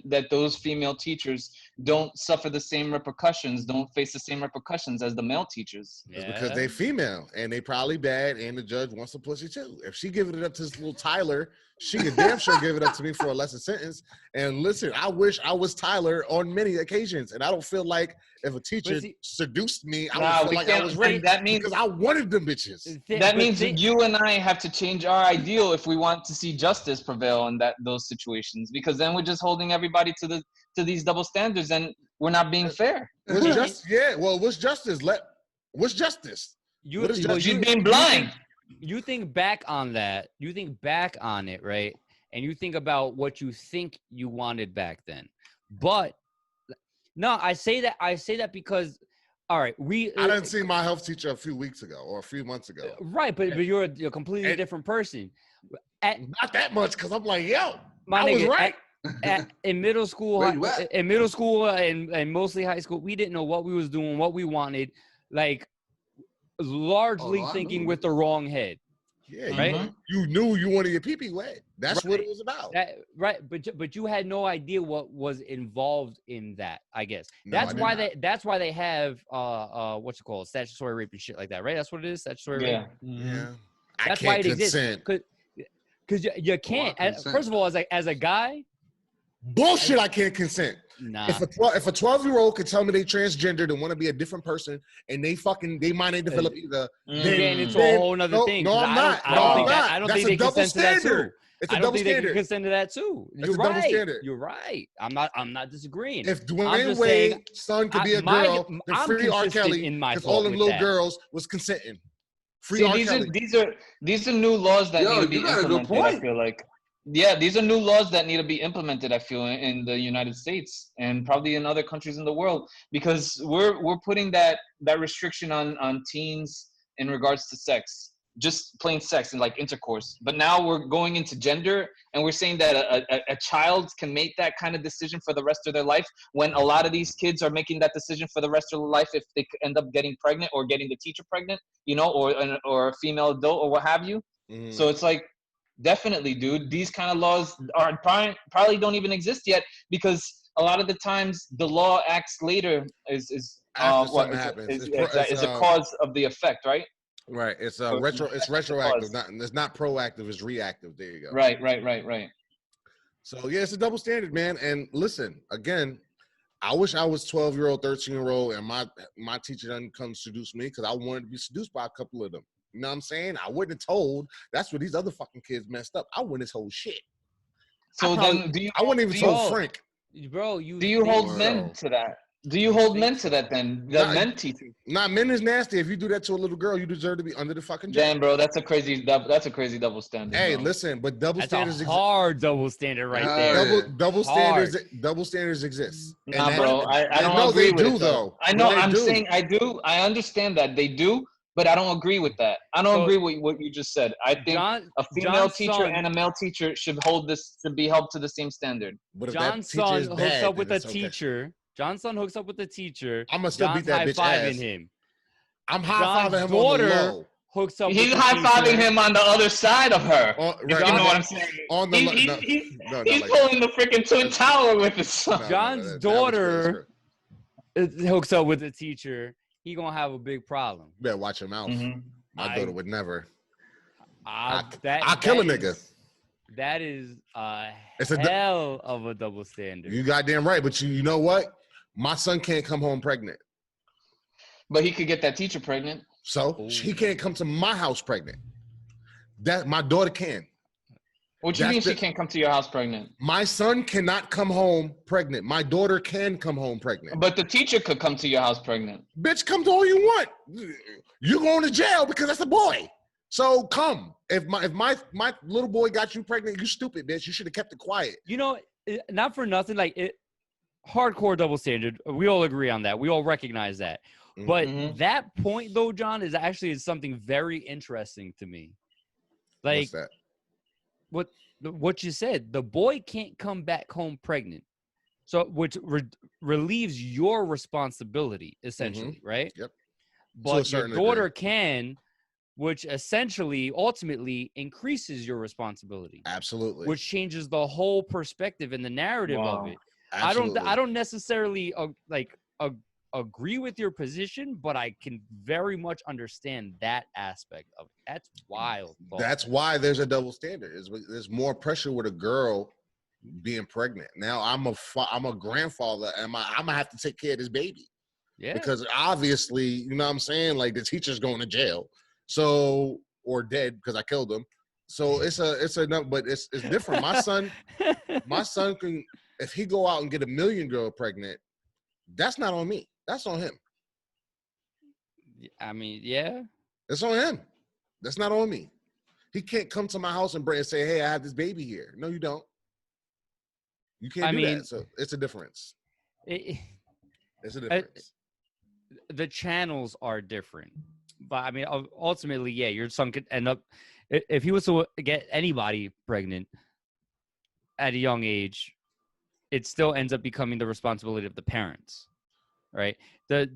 Speaker 5: that those female teachers don't suffer the same repercussions, don't face the same repercussions as the male teachers?
Speaker 1: It's because they female and they probably bad, and the judge wants to pussy too. If she giving it up to this little Tyler, she could damn sure give it up to me for a lesser sentence. And listen, I wish I was Tyler on many occasions, and I don't feel like if a teacher seduced me, I would feel like I was raped because I wanted them bitches.
Speaker 5: That means you and I have to change our ideal if we want to see justice prevail in those situations, because then we're just holding everybody to these double standards, and we're not being fair.
Speaker 1: What's justice? What's justice?
Speaker 5: You're being blind.
Speaker 3: You think back on that. You think back on it, right? And you think about what you think you wanted back then. But no, I say that because, all right, I
Speaker 1: didn't see my health teacher a few weeks ago or a few months ago.
Speaker 3: Right, but you're a completely different person.
Speaker 1: Not that much, because I'm like, yo, I was right.
Speaker 3: In middle school, and mostly high school, we didn't know what we was doing, what we wanted, like largely thinking with the wrong head.
Speaker 1: Yeah,
Speaker 3: right.
Speaker 1: You knew you wanted your pee-pee wet. That's what it was about.
Speaker 3: But you had no idea what was involved in that. I guess that's why they have what's it called, statutory rape and shit like that, right? That's what it is, statutory rape.
Speaker 1: Yeah.
Speaker 3: That's why it exists. Because you can't.
Speaker 4: consent.
Speaker 3: First of all, as a guy,
Speaker 1: Bullshit. I can't consent.
Speaker 3: nah.
Speaker 1: If a 12-year-old could tell me they transgendered and want to be a different person, and they might ain't develop either,
Speaker 3: You're getting into a whole nother thing.
Speaker 1: No, I'm not.
Speaker 3: I don't think they consent to that too.
Speaker 1: It's a
Speaker 3: I don't
Speaker 1: double
Speaker 3: think they
Speaker 1: standard.
Speaker 3: can consent to that too.
Speaker 1: It's
Speaker 3: You're
Speaker 1: a double
Speaker 3: right.
Speaker 1: standard.
Speaker 3: You're right. I'm not disagreeing.
Speaker 1: If
Speaker 3: I'm
Speaker 1: Dwayne
Speaker 3: just saying,
Speaker 1: Wade's son could be a girl, then
Speaker 3: I'm
Speaker 1: free R.
Speaker 3: consistent
Speaker 1: Kelly,
Speaker 3: in my
Speaker 1: because all
Speaker 3: thought
Speaker 1: them
Speaker 3: with
Speaker 1: little
Speaker 3: that.
Speaker 1: girls was consenting. Free
Speaker 5: See,
Speaker 1: R. Kelly.
Speaker 5: these are new laws that need to be
Speaker 4: you got a good
Speaker 5: implemented. I
Speaker 4: point.
Speaker 5: feel like, yeah, these are new laws that need to be implemented. I feel in the United States and probably in other countries in the world, because we're putting that restriction on teens in regards to sex, just plain sex and like intercourse. But now we're going into gender, and we're saying that a child can make that kind of decision for the rest of their life, when a lot of these kids are making that decision for the rest of their life if they end up getting pregnant or getting the teacher pregnant, or a female adult or what have you. So it's like, definitely, dude, these kind of laws are probably don't even exist yet, because a lot of the times the law acts later is
Speaker 1: After something happens.
Speaker 5: is a cause of the effect, right?
Speaker 1: Right. It's
Speaker 5: So
Speaker 1: it's retroactive.
Speaker 5: cause.
Speaker 1: It's not proactive. It's reactive. There you go.
Speaker 5: Right.
Speaker 1: So yeah, it's a double standard, man. And listen, again, I wish I was 12-year-old, 13-year-old, and my teacher doesn't come seduce me, because I wanted to be seduced by a couple of them. You know what I'm saying? I wouldn't have told. That's where these other fucking kids messed up. I wouldn't have told shit.
Speaker 5: So I
Speaker 1: wouldn't even told Frank.
Speaker 3: Bro,
Speaker 5: do you hold men to that? Do you hold men to that then? The men teachers.
Speaker 1: Nah, men is nasty. If you do that to a little girl, you deserve to be under the fucking jail.
Speaker 5: Damn, bro, that's a crazy double standard.
Speaker 1: Hey,
Speaker 5: bro.
Speaker 1: listen, but double
Speaker 3: That's
Speaker 1: standards
Speaker 3: a hard double standard right there.
Speaker 1: double
Speaker 3: Hard.
Speaker 1: double standards exist.
Speaker 5: Nah, bro, I don't
Speaker 1: no,
Speaker 5: agree
Speaker 1: they
Speaker 5: with
Speaker 1: do
Speaker 5: it,
Speaker 1: though.
Speaker 5: I know.
Speaker 1: No, they
Speaker 5: I'm
Speaker 1: do.
Speaker 5: saying I do. I understand that they do, but I don't agree with that. I don't agree with what you just said. I think a female teacher and a male teacher should be held to the same standard.
Speaker 1: But if
Speaker 3: John's
Speaker 1: that teacher
Speaker 3: son
Speaker 1: is
Speaker 3: hooks
Speaker 1: bad,
Speaker 3: up with
Speaker 1: then
Speaker 3: a
Speaker 1: it's okay.
Speaker 3: teacher. John's son hooks up with the teacher.
Speaker 1: I'm gonna still
Speaker 3: John's
Speaker 1: beat that bitch
Speaker 3: high-fiving
Speaker 1: ass.
Speaker 3: him.
Speaker 1: I'm high-fiving
Speaker 3: John's
Speaker 1: him on the
Speaker 3: daughter
Speaker 1: low.
Speaker 3: hooks up
Speaker 5: He's
Speaker 3: with the
Speaker 5: high-fiving
Speaker 3: teacher.
Speaker 5: him on the other side of her.
Speaker 1: Right,
Speaker 5: You know what I'm saying?
Speaker 1: On the
Speaker 5: He's
Speaker 1: like
Speaker 5: pulling the freaking Twin Tower with his son.
Speaker 3: John's daughter hooks up with the teacher. He gonna have a big problem.
Speaker 1: You better watch your mouth. My daughter would never. I'll kill a nigga.
Speaker 3: That is
Speaker 1: It's a
Speaker 3: hell of a double standard.
Speaker 1: You goddamn right, but you know what? My son can't come home pregnant.
Speaker 5: But he could get that teacher pregnant.
Speaker 1: So he can't come to my house pregnant. That my daughter can.
Speaker 5: What you mean she can't come to your house pregnant?
Speaker 1: My son cannot come home pregnant. My daughter can come home pregnant.
Speaker 5: But the teacher could come to your house pregnant.
Speaker 1: Bitch, come to all you want. You going to jail because that's a boy. So come. If my little boy got you pregnant, you stupid bitch. You should have kept it quiet.
Speaker 3: You know, not for nothing, like it, hardcore double standard. We all agree on that. We all recognize that. But that point, though, John, is something very interesting to me. Like,
Speaker 1: what's that?
Speaker 3: What you said, the boy can't come back home pregnant. So, which relieves your responsibility, essentially, right?
Speaker 1: Yep.
Speaker 3: But your daughter can, which essentially, ultimately, increases your responsibility.
Speaker 1: Absolutely.
Speaker 3: Which changes the whole perspective and the narrative of it.
Speaker 1: Absolutely.
Speaker 3: I don't necessarily agree with your position, but I can very much understand that aspect of it. That's wild.
Speaker 1: That's why there's a double standard. There's more pressure with a girl being pregnant. Now I'm a grandfather, and I'm gonna have to take care of this baby. Yeah. Because obviously, you know what I'm saying? Like the teacher's going to jail, so or dead because I killed him. So it's different. My son can, if he go out and get a million girl pregnant, that's not on me. That's on him.
Speaker 3: I mean, yeah.
Speaker 1: It's on him. That's not on me. He can't come to my house and say, hey, I have this baby here. No, you don't. You can't do that. So it's a difference. It's a difference.
Speaker 3: The channels are different. But, I mean, ultimately, yeah, your son could end up, if he was to get anybody pregnant at a young age, it still ends up becoming the responsibility of the parents. Right. The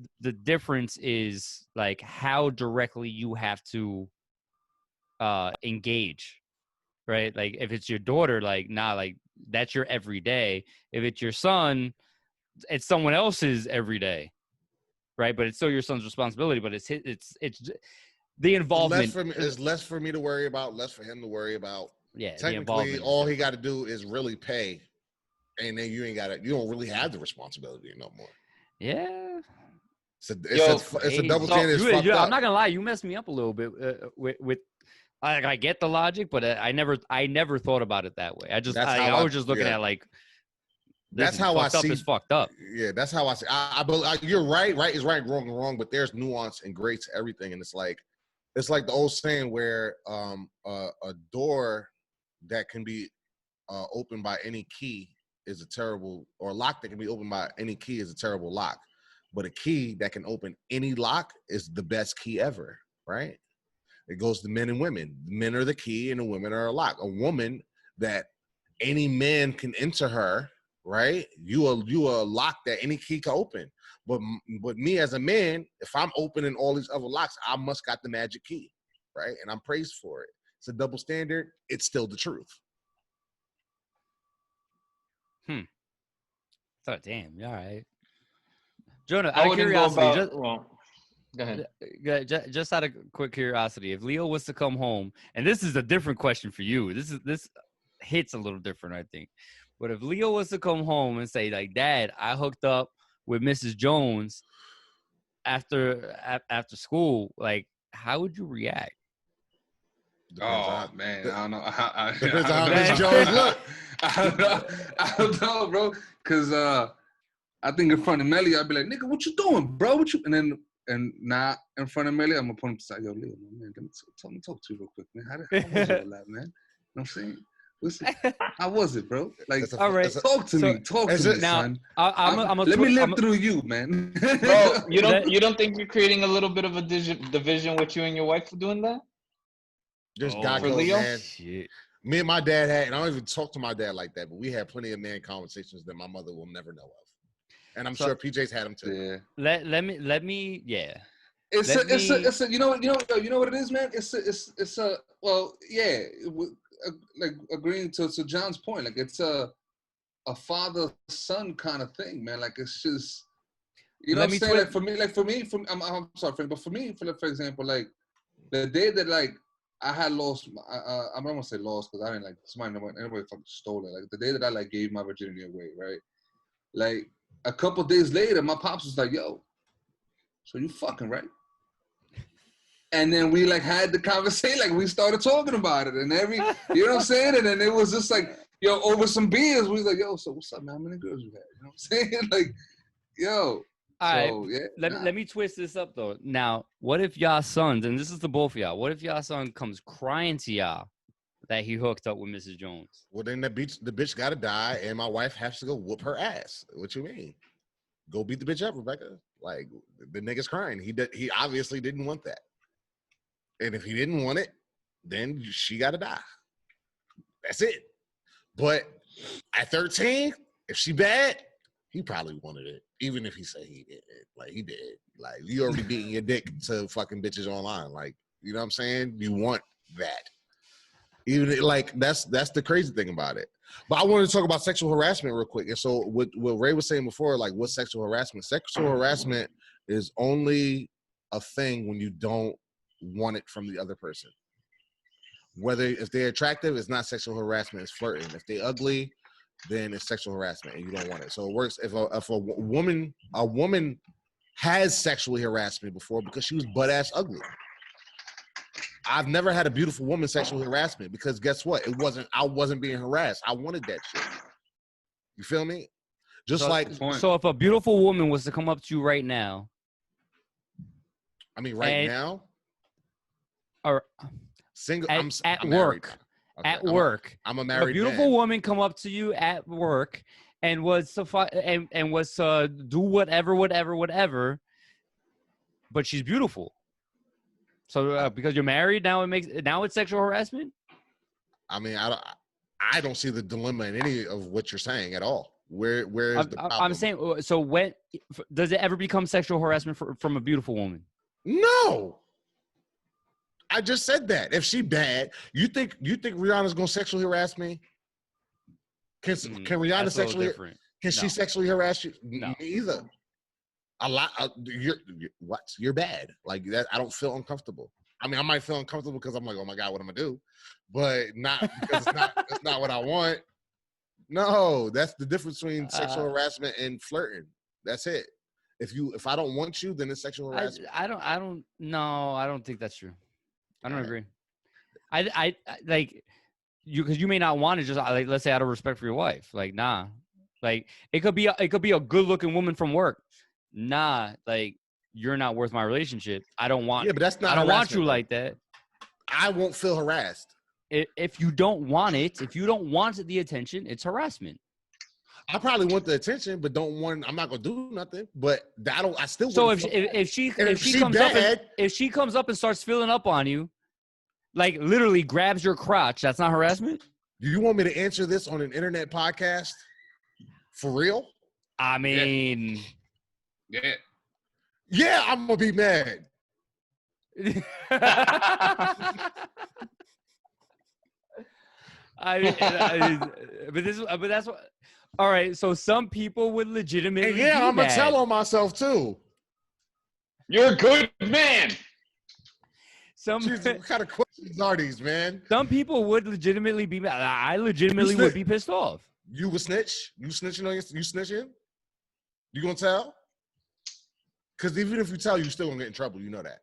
Speaker 3: difference is like how directly you have to engage. Right. Like if it's your daughter, like, nah, like that's your everyday. If it's your son, it's someone else's everyday. Right. But it's still your son's responsibility. But it's the involvement.
Speaker 1: It's less for me to worry about, less for him to worry about.
Speaker 3: Yeah, the
Speaker 1: Technically,
Speaker 3: involvement.
Speaker 1: all he got to do is really pay, and then you don't really have the responsibility no more.
Speaker 3: Yeah.
Speaker 1: It's a double standard. It's fucked up.
Speaker 3: I'm not gonna lie, you messed me up a little bit with I get the logic, but I never thought about it that way. I was just looking at like
Speaker 1: that's how I see.
Speaker 3: It's fucked up.
Speaker 1: Yeah, that's how I see. You're right. Right is right. Wrong is wrong. But there's nuance and gray to everything, and it's like the old saying where a door that can be opened by any key is a terrible, or a lock that can be opened by any key is a terrible lock. But a key that can open any lock is the best key ever, right? It goes to men and women. Men are the key and the women are a lock. A woman that any man can enter her, right? You are a lock that any key can open. But me as a man, if I'm opening all these other locks, I must got the magic key, right? And I'm praised for it. It's a double standard. It's still the truth.
Speaker 3: Oh, damn. All right. Jonah,
Speaker 5: I
Speaker 3: out of
Speaker 5: wouldn't
Speaker 3: curiosity,
Speaker 5: go ahead.
Speaker 3: just out of quick curiosity, if Leo was to come home, and this is a different question for you. This hits a little different, I think. But if Leo was to come home and say, like, Dad, I hooked up with Mrs. Jones after school, like, how would you react?
Speaker 4: Man, I don't know.
Speaker 1: Depends on how Mrs. Jones look.
Speaker 4: I don't know, bro. Because I think in front of Melly, I'd be like, nigga, what you doing, bro? What you? And not in front of Melly, I'm gonna put him beside, yo, Leo, man, let me talk to you real quick, man. How was all that, man? You know what I'm saying? Listen, how was it, bro? Like,
Speaker 3: all right,
Speaker 4: talk to me,
Speaker 3: now,
Speaker 4: son.
Speaker 3: Let
Speaker 4: me live through you, man.
Speaker 5: Bro, you don't think you're creating a little bit of a division with you and your wife for doing that?
Speaker 1: Just God
Speaker 5: for
Speaker 1: knows,
Speaker 5: Leo?
Speaker 1: man.
Speaker 3: Shit.
Speaker 1: Me and my dad had, and I don't even talk to my dad like that, but we had plenty of man conversations that my mother will never know of. And I'm sure PJ's had them too.
Speaker 4: Yeah.
Speaker 3: Let me yeah.
Speaker 4: It's a you know what it is, man. It's a well, yeah. Like agreeing to John's point, like it's a father son kind of thing, man. Like it's just, you know what I'm saying. Like for me, I'm sorry, friend, but for me, for example, like the day that like I had lost, I'm not gonna say lost because I didn't, like, anybody fucking stole it. Like the day that I like gave my virginity away, right? Like a couple days later, my pops was like, "Yo, so you fucking right?" And then we like had the conversation, like we started talking about it, and you know what I'm saying? And then it was just like, yo, over some beers, we was like, yo, so what's up, man? How many girls you had? You know what I'm saying? Like, yo.
Speaker 3: All right. Yeah. Let me twist this up though. Now, what if y'all sons, and this is the both of y'all, what if y'all son comes crying to y'all that he hooked up with Mrs. Jones?
Speaker 1: Well, then the bitch gotta die, and my wife has to go whoop her ass. What you mean? Go beat the bitch up, Rebecca. Like, the nigga's crying. He obviously didn't want that. And if he didn't want it, then she gotta die. That's it. But at 13, if she bad, he probably wanted it. Even if he said he did it. Like, he did. Like, you already beating your dick to fucking bitches online. Like, you know what I'm saying? You want that. Even like that's the crazy thing about it. But I wanted to talk about sexual harassment real quick. And so what Ray was saying before, like, what's sexual harassment? Sexual harassment is only a thing when you don't want it from the other person. Whether if they're attractive, it's not sexual harassment, it's flirting. If they're ugly, then it's sexual harassment and you don't want it. So it works if a woman has sexually harassed me before because she was butt ass ugly. I've never had a beautiful woman sexually harass me because guess what? I wasn't being harassed. I wanted that shit. You feel me? So
Speaker 3: if a beautiful woman was to come up to you right now.
Speaker 1: I mean, now?
Speaker 3: Or
Speaker 1: single
Speaker 3: I'm work.
Speaker 1: Okay.
Speaker 3: At work.
Speaker 1: I'm a married man.
Speaker 3: A beautiful woman come up to you at work and was to do whatever, but she's beautiful. So because you're married now, it's sexual harassment.
Speaker 1: I mean, I don't see the dilemma in any of what you're saying at all. Where is the problem?
Speaker 3: I'm saying, so when does it ever become sexual harassment from a beautiful woman?
Speaker 1: No. I just said that. If she bad, you think Rihanna's gonna sexually harass me? Can Rihanna sexually? Can she sexually harass you?
Speaker 3: No.
Speaker 1: Me either. A lot. You're bad. Like that. I don't feel uncomfortable. I mean, I might feel uncomfortable because I'm like, oh my God, what am I gonna do? But not because that's not what I want. No, that's the difference between sexual harassment and flirting. That's it. If I don't want you, then it's sexual harassment.
Speaker 3: I don't think that's true. I don't
Speaker 1: All right.
Speaker 3: agree. I like you because you may not want to just like let's say out of respect for your wife. Like nah, like it could be a good looking woman from work. Nah, like you're not worth my relationship. I don't want.
Speaker 1: Yeah, but that's not.
Speaker 3: I don't want you
Speaker 1: harassment,
Speaker 3: like that.
Speaker 1: I won't feel harassed.
Speaker 3: If you don't want it, if you don't want the attention, it's harassment.
Speaker 1: I probably want the attention, but don't want. I'm not gonna do nothing. But I still.
Speaker 3: So
Speaker 1: wouldn't
Speaker 3: if
Speaker 1: feel-
Speaker 3: she comes up and starts filling up on you, like literally grabs your crotch, that's not harassment.
Speaker 1: Do you want me to answer this on an internet podcast? For real?
Speaker 3: I mean,
Speaker 1: Yeah, I'm gonna be mad.
Speaker 3: but that's what. All right, so some people would legitimately.
Speaker 1: And yeah, I'm gonna tell on myself too.
Speaker 5: You're a good man.
Speaker 1: Jesus, what kind of questions are these, man?
Speaker 3: Some people would legitimately be mad. I legitimately would be pissed off.
Speaker 1: You would snitch? You snitching on you snitching? You gonna tell? Because even if you tell, you still gonna get in trouble. You know that.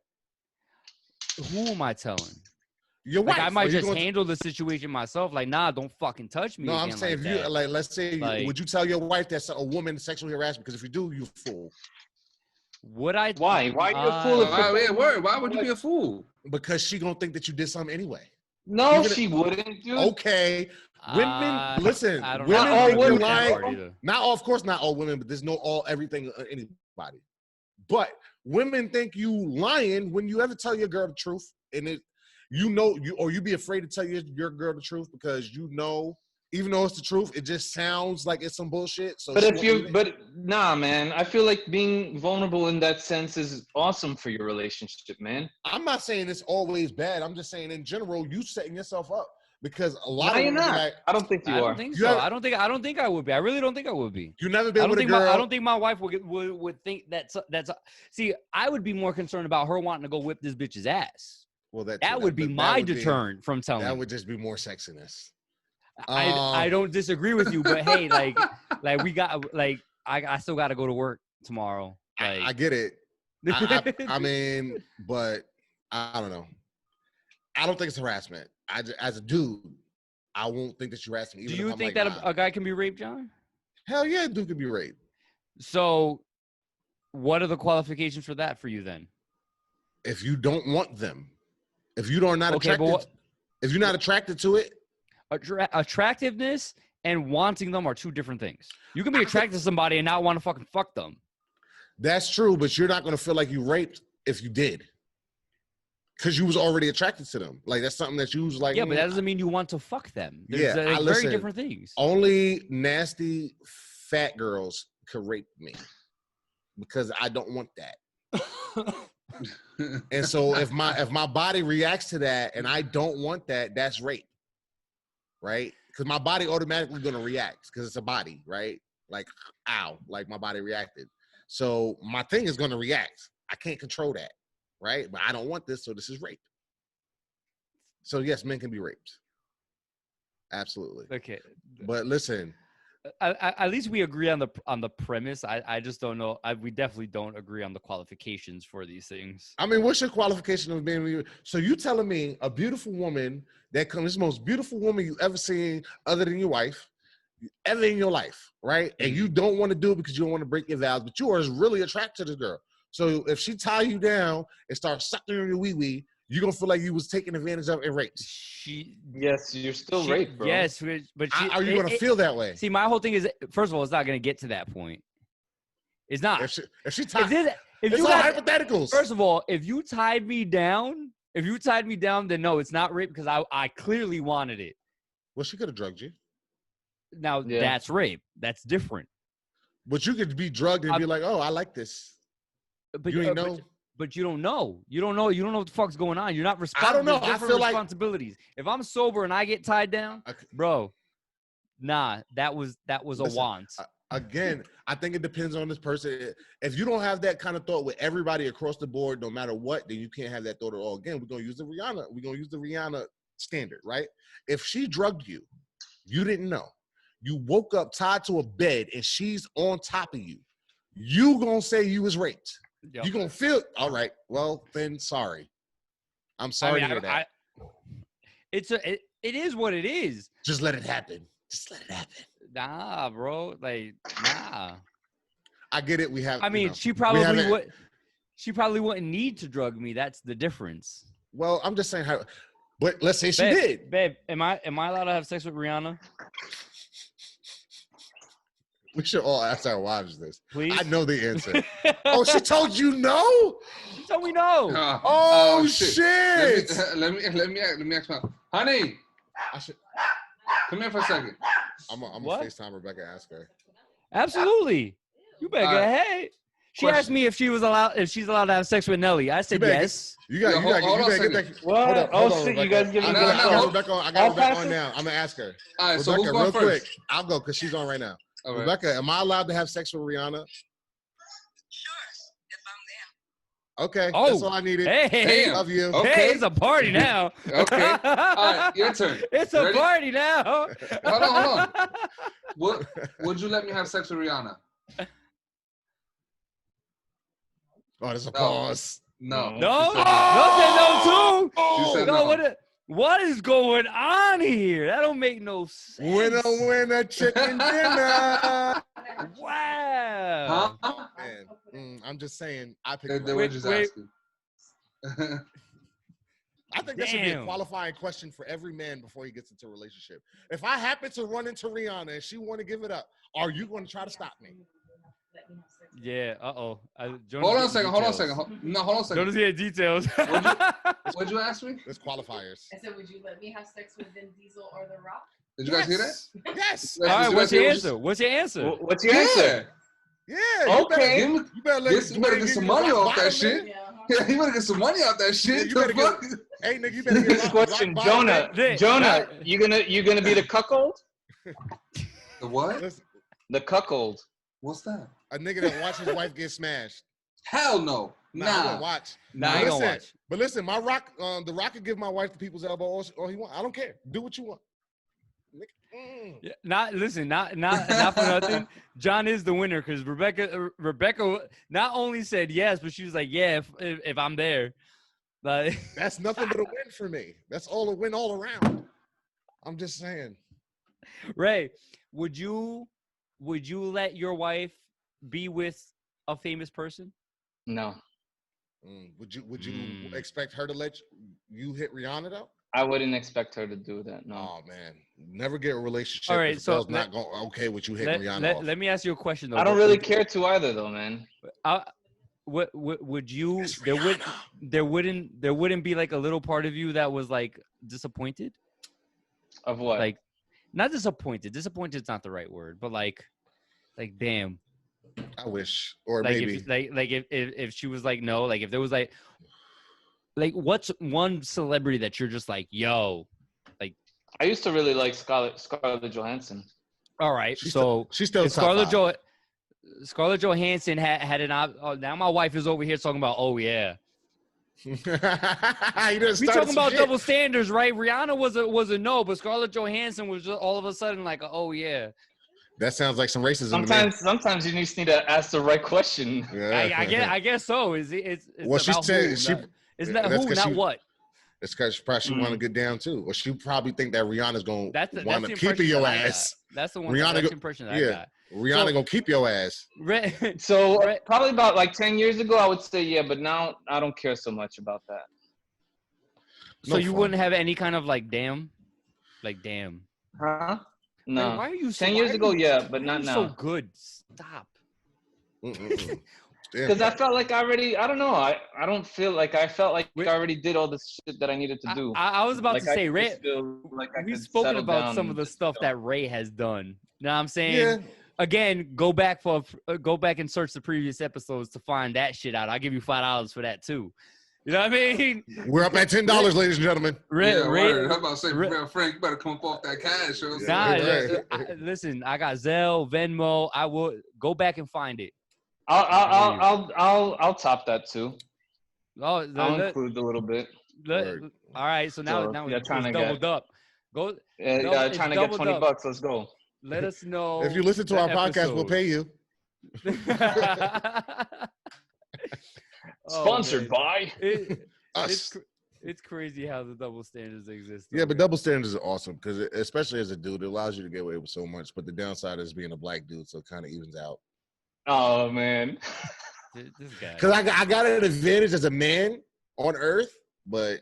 Speaker 3: Who am I telling?
Speaker 1: Your wife.
Speaker 3: I might just handle the situation myself. Like, nah, don't fucking touch me.
Speaker 1: No, I'm saying
Speaker 3: like
Speaker 1: if you
Speaker 3: that.
Speaker 1: like, let's say,
Speaker 3: Like,
Speaker 1: would you tell your wife that's a woman sexually harassed? Because if you do, you a fool.
Speaker 3: Would I?
Speaker 5: Why? Why are you a fool?
Speaker 4: Why would you be a fool?
Speaker 1: Because she gonna think that you did something anyway.
Speaker 5: No, she wouldn't, dude.
Speaker 1: Okay. Women, listen.
Speaker 3: I don't
Speaker 1: Women
Speaker 3: know.
Speaker 1: think you're
Speaker 3: That
Speaker 1: lying.
Speaker 3: part either.
Speaker 1: Not all, of course, not all women, but there's no all everything anybody. But women think you lying when you ever tell your girl the truth, and it, you be afraid to tell your girl the truth because you know, even though it's the truth, it just sounds like it's some bullshit. So,
Speaker 5: but nah, man, I feel like being vulnerable in that sense is awesome for your relationship, man.
Speaker 1: I'm not saying it's always bad. I'm just saying in general, you setting yourself up. Because a lot
Speaker 5: No,
Speaker 1: of
Speaker 5: you're
Speaker 1: women
Speaker 5: not.
Speaker 1: like,
Speaker 5: I don't think you are.
Speaker 3: I don't think so. I don't think I would be. I really don't think I would be.
Speaker 1: You never been with a girl.
Speaker 3: I don't think my wife would think that's. See, I would be more concerned about her wanting to go whip this bitch's ass.
Speaker 1: Well,
Speaker 3: that would be my deterrent from telling.
Speaker 1: That would just be more sexiness.
Speaker 3: I don't disagree with you, but hey, like we got I still got to go to work tomorrow. Like,
Speaker 1: I get it. I mean, but I don't know. I don't think it's harassment. As a dude, I won't think that you're harassing me.
Speaker 3: Do you think that a guy can be raped, John?
Speaker 1: Hell yeah, a dude can be raped.
Speaker 3: So, what are the qualifications for that for you then?
Speaker 1: If you don't want them, if you are not attracted, if you're not attracted to it,
Speaker 3: attractiveness and wanting them are two different things. You can be attracted to somebody and not want to fucking fuck them.
Speaker 1: That's true, but you're not going to feel like you raped if you did. Because you was already attracted to them. Like, that's something that you was like.
Speaker 3: Yeah, but that doesn't mean you want to fuck them. There's very different things.
Speaker 1: Only nasty fat girls could rape me. Because I don't want that. And so if my body reacts to that and I don't want that, that's rape. Right? Because my body automatically going to react because it's a body, right? Like, ow, like my body reacted. So my thing is going to react. I can't control that. Right? But I don't want this, so this is rape. So yes, men can be raped. Absolutely.
Speaker 3: Okay.
Speaker 1: But listen.
Speaker 3: At least we agree on the premise. I just don't know. We definitely don't agree on the qualifications for these things.
Speaker 1: I mean, what's your qualification of being? So you telling me a beautiful woman that comes, this most beautiful woman you ever seen other than your wife, ever in your life, right? And you don't want to do it because you don't want to break your vows, but you are really attracted to this girl. So if she tie you down and start sucking on your wee-wee, you're going to feel like you was taken advantage of and raped.
Speaker 5: Yes, you're still raped, bro.
Speaker 3: Yes, but
Speaker 1: are you going to feel that way?
Speaker 3: See, my whole thing is, first of all, it's not going to get to that point. It's not.
Speaker 1: If she tied,
Speaker 3: it's
Speaker 1: all hypotheticals.
Speaker 3: First of all, if you tied me down, then no, it's not rape because I clearly wanted it.
Speaker 1: Well, she could have drugged you.
Speaker 3: Now, that's rape. That's different.
Speaker 1: But you could be drugged and be like, oh, I like this.
Speaker 3: But
Speaker 1: you ain't know.
Speaker 3: But you don't know. You don't know what the fuck's going on. You're not responsible.
Speaker 1: I don't know. I feel
Speaker 3: responsibilities. If I'm sober and I get tied down, bro, nah, that was a want.
Speaker 1: Again, I think it depends on this person. If you don't have that kind of thought with everybody across the board, no matter what, then you can't have that thought at all. Again, we're gonna use the Rihanna standard, right? If she drugged you, you didn't know. You woke up tied to a bed and she's on top of you. You gonna say you was raped.
Speaker 3: Yep.
Speaker 1: You gonna feel all right. Well, then sorry. I'm sorry to hear that.
Speaker 3: It is what it is.
Speaker 1: Just let it happen. Just let it happen.
Speaker 3: Nah, bro. Like, nah.
Speaker 1: I get it. We have.
Speaker 3: I mean, she probably would. She probably wouldn't need to drug me. That's the difference.
Speaker 1: Well, I'm just saying how. But let's say she did.
Speaker 3: Babe, am I allowed to have sex with Rihanna?
Speaker 1: We should all ask our wives this.
Speaker 3: Please.
Speaker 1: I know the answer. Oh, she told you no?
Speaker 3: She told me no.
Speaker 1: Oh shit!
Speaker 4: Let me ask my honey. Come here for a second.
Speaker 1: I'm gonna FaceTime Rebecca. Ask her.
Speaker 3: Absolutely. You better go ahead. She asked me if she's allowed to have sex with Nelly. I said yes.
Speaker 1: You gotta get that.
Speaker 5: What?
Speaker 1: Hold on,
Speaker 5: shit! You guys give me
Speaker 1: I got Rebecca on now. I'm gonna ask her.
Speaker 4: All right,
Speaker 1: Rebecca,
Speaker 4: so who's going
Speaker 1: real
Speaker 4: first?
Speaker 1: quick. I'll go because she's on right now.
Speaker 4: All right.
Speaker 1: Rebecca, am I allowed to have sex with Rihanna?
Speaker 2: Sure, if I'm there.
Speaker 1: Okay,
Speaker 3: Oh,
Speaker 1: that's all I needed.
Speaker 3: Hey,
Speaker 1: Love you.
Speaker 4: Okay.
Speaker 3: Hey, it's a party now.
Speaker 4: Okay. All right, your turn.
Speaker 3: It's a
Speaker 4: Ready?
Speaker 3: party now.
Speaker 4: Hold on. Would you let me have sex with Rihanna?
Speaker 1: Oh, there's a pause.
Speaker 4: No.
Speaker 3: No,
Speaker 4: She said
Speaker 3: no, too.
Speaker 4: She said
Speaker 3: No,
Speaker 4: no.
Speaker 3: what is going on here? That don't make no sense.
Speaker 1: Winner, chicken dinner.
Speaker 3: Wow.
Speaker 4: Huh?
Speaker 1: Man, I'm just saying. I picked.
Speaker 4: They were just asking.
Speaker 1: I think that should be a
Speaker 3: Damn.
Speaker 1: qualifying question for every man before he gets into a relationship. If I happen to run into Rihanna and she want to give it up, are you going to try to stop me?
Speaker 3: Yeah. Hold
Speaker 4: Hold on a second. Hold on a second.
Speaker 3: Jonas get details.
Speaker 4: What'd you ask me?
Speaker 1: There's qualifiers.
Speaker 6: I said, would you let me have sex with Vin Diesel or The Rock?
Speaker 4: Did you guys hear that?
Speaker 1: Yes.
Speaker 3: All right.
Speaker 4: Did you
Speaker 3: What's
Speaker 4: guys hear
Speaker 3: your
Speaker 4: what
Speaker 3: answer? What's your answer?
Speaker 5: What's your answer?
Speaker 1: Yeah.
Speaker 5: Okay.
Speaker 1: You better
Speaker 4: Get some money off that shit.
Speaker 6: Yeah.
Speaker 4: Yeah, you better get some money off that shit.
Speaker 1: You better
Speaker 4: The fuck?
Speaker 1: Hey, nigga, you better get
Speaker 5: Next question, Jonah. Jonah, you gonna be the cuckold?
Speaker 4: The what?
Speaker 1: Listen,
Speaker 5: The cuckold.
Speaker 4: What's that?
Speaker 1: a nigga that watches his wife get smashed.
Speaker 4: Hell no.
Speaker 1: I wouldn't
Speaker 4: Nah.
Speaker 1: watch.
Speaker 3: Nah, I
Speaker 1: But
Speaker 3: ain't gonna
Speaker 1: listen,
Speaker 3: watch.
Speaker 1: But listen, the Rock could give my wife the people's elbow all he want. I don't care. Do what you want. Nigga,
Speaker 3: Yeah, not for nothing. John is the winner because Rebecca not only said yes, but she was like, yeah, if I'm there. Like,
Speaker 1: That's nothing but a win for me. That's all a win all around. I'm just saying.
Speaker 3: Ray, would you let your wife be with a famous person?
Speaker 5: No,
Speaker 1: Would you expect her to let you hit Rihanna though?
Speaker 5: I wouldn't expect her to do that. No.
Speaker 1: Oh man, never get a relationship.
Speaker 3: All right,
Speaker 1: if
Speaker 3: so
Speaker 1: girl's not going okay with you hitting Rihanna off.
Speaker 3: let me ask you a question though.
Speaker 5: I don't really care to either, though, man.
Speaker 3: Would you?
Speaker 1: It's
Speaker 3: There wouldn't be like a little part of you that was like disappointed.
Speaker 5: Of what?
Speaker 3: Like, not disappointed. Disappointed's not the right word, but like damn.
Speaker 1: I wish, or
Speaker 3: Like
Speaker 1: maybe.
Speaker 3: if she was like no, like if there was like what's one celebrity that you're just like yo, like
Speaker 5: I used to really like Scarlett Johansson.
Speaker 3: all right,
Speaker 1: She's
Speaker 3: so
Speaker 1: still
Speaker 3: if Scarlett Johansson had an now my wife is over here talking about oh yeah.
Speaker 1: We
Speaker 3: We talking about double standards, right? Rihanna was a no, but Scarlett Johansson was just all of a sudden like oh yeah.
Speaker 1: That sounds like some racism. to me.
Speaker 5: Sometimes you just need to ask the right question.
Speaker 1: Yeah.
Speaker 3: I guess so. It's
Speaker 1: Well, she
Speaker 3: about
Speaker 1: said
Speaker 3: who, it's not
Speaker 1: that's
Speaker 3: who,
Speaker 1: 'cause
Speaker 3: not
Speaker 1: she-
Speaker 3: what.
Speaker 1: It's because she probably want to get down too, or she probably think that Rihanna's gonna
Speaker 3: That's the
Speaker 1: want to
Speaker 3: impression
Speaker 1: keep your
Speaker 3: that I got.
Speaker 1: ass.
Speaker 3: That's the
Speaker 1: Rihanna
Speaker 3: that's
Speaker 1: go-
Speaker 3: the impression that
Speaker 1: yeah.
Speaker 3: I got.
Speaker 1: Rihanna
Speaker 3: So-
Speaker 1: gonna keep your ass.
Speaker 5: So
Speaker 3: Right.
Speaker 5: probably about like 10 years ago, I would say yeah, but now I don't care so much about that.
Speaker 3: So
Speaker 1: No
Speaker 3: you
Speaker 1: fun.
Speaker 3: wouldn't have any kind of like damn.
Speaker 5: Huh? No.
Speaker 3: Like, why are you?
Speaker 5: 10 years ago, yeah, but not
Speaker 3: So
Speaker 5: now.
Speaker 3: good. Stop.
Speaker 1: Mm-mm-mm.
Speaker 5: Because I felt like I don't know. I don't feel like I felt like
Speaker 3: Wait.
Speaker 5: I already did all the shit that I needed to do.
Speaker 3: I was about
Speaker 5: Like,
Speaker 3: to
Speaker 5: I
Speaker 3: say,
Speaker 5: could
Speaker 3: Ray.
Speaker 5: just feel like I
Speaker 3: We've
Speaker 5: could
Speaker 3: spoken
Speaker 5: settle
Speaker 3: about
Speaker 5: down
Speaker 3: some of
Speaker 5: and
Speaker 3: the
Speaker 5: just
Speaker 3: stuff
Speaker 5: chill.
Speaker 3: that Ray has done. Know what I'm saying?
Speaker 1: Yeah.
Speaker 3: Again, go back and search the previous episodes to find that shit out. I'll give you $5 for that too. You know what I mean?
Speaker 1: We're up at $10, ladies and gentlemen.
Speaker 4: Word. I'm about to say, Frank, you better come up off that cash. You know what I'm saying?
Speaker 3: Listen, I got Zelle, Venmo. I will go back and find it.
Speaker 5: I'll top that too.
Speaker 3: Oh,
Speaker 5: I'll include a little bit.
Speaker 3: All right, so now it's doubled up. Go.
Speaker 5: Trying to get $20. Let's go.
Speaker 3: Let us know.
Speaker 1: If you listen to our podcast, we'll pay you.
Speaker 5: Sponsored by
Speaker 1: us.
Speaker 3: It's crazy how the double standards exist.
Speaker 1: Yeah, but double standards are awesome because, especially as a dude, it allows you to get away with so much. But the downside is being a black dude, so it kind of evens out.
Speaker 5: Oh man,
Speaker 3: this guy.
Speaker 1: Because I got an advantage as a man on Earth, but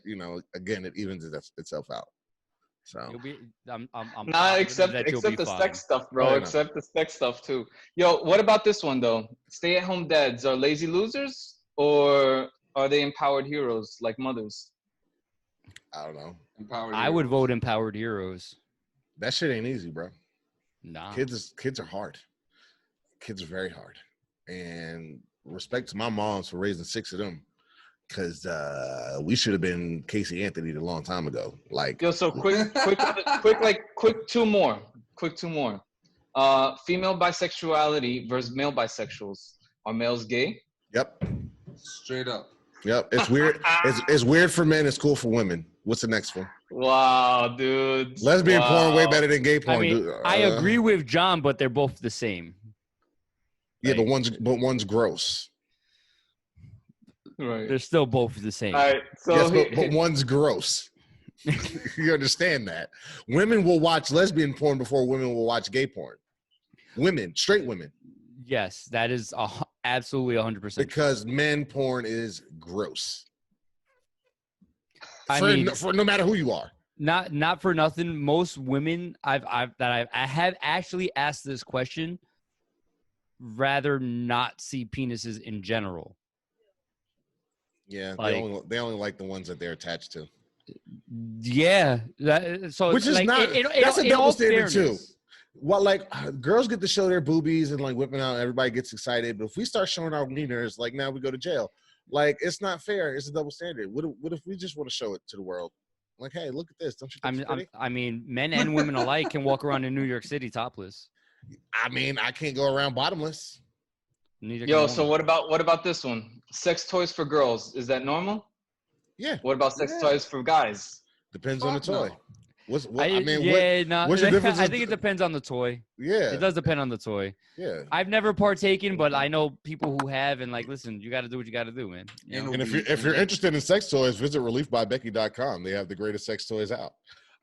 Speaker 1: again, it evens itself out. So
Speaker 3: I'm
Speaker 5: except the sex stuff, bro.
Speaker 1: Oh,
Speaker 5: except the sex stuff too. Yo, what about this one though? Stay-at-home dads are lazy losers or are they empowered heroes like mothers?
Speaker 1: I don't know.
Speaker 3: I would vote empowered heroes.
Speaker 1: That shit ain't easy, bro.
Speaker 3: Nah.
Speaker 1: Kids are hard. Kids are very hard. And respect to my moms for raising 6 of them. Because we should have been Casey Anthony a long time ago. Like,
Speaker 5: yo, so quick two more. Female bisexuality versus male bisexuals. Are males gay?
Speaker 1: Yep.
Speaker 4: Straight up.
Speaker 1: Yep. It's weird. It's weird for men. It's cool for women. What's the next one?
Speaker 5: Wow, dude.
Speaker 1: Lesbian porn way better than gay porn.
Speaker 3: I mean, I agree with John, but they're both the same.
Speaker 1: Yeah, but one's gross.
Speaker 5: Right.
Speaker 3: They're still both the same.
Speaker 5: All right. So
Speaker 1: yes, but one's gross. You understand that? Women will watch lesbian porn before women will watch gay porn. Women, straight women.
Speaker 3: Yes, that is absolutely 100%.
Speaker 1: Because men porn is gross.
Speaker 3: I mean,
Speaker 1: for no matter who you are.
Speaker 3: Not for nothing. Most women I have actually asked this question rather not see penises in general.
Speaker 1: Yeah,
Speaker 3: like,
Speaker 1: they only like the ones that they're attached to.
Speaker 3: Yeah, so
Speaker 1: which is
Speaker 3: like,
Speaker 1: not that's a double standard too. Well, like girls get to show their boobies and like whipping out, everybody gets excited. But if we start showing our wieners, like now we go to jail. Like it's not fair. It's a double standard. What if we just want to show it to the world? Like, hey, look at this. Don't you think it's pretty?
Speaker 3: I mean, men and women alike can walk around in New York City topless.
Speaker 1: I mean, I can't go around bottomless.
Speaker 5: Yo, so what about this one? Sex toys for girls, is that normal?
Speaker 1: Yeah.
Speaker 5: What about sex toys for guys?
Speaker 1: Depends on the toy.
Speaker 5: No.
Speaker 1: What's
Speaker 3: your difference? I think it depends on the toy.
Speaker 1: Yeah.
Speaker 3: It does depend on the toy.
Speaker 1: Yeah.
Speaker 3: I've never partaken, but I know people who have, and like, listen, you got to do what you got to do, man. You know?
Speaker 1: And if you're interested in sex toys, visit reliefbybecky.com. They have the greatest sex toys out.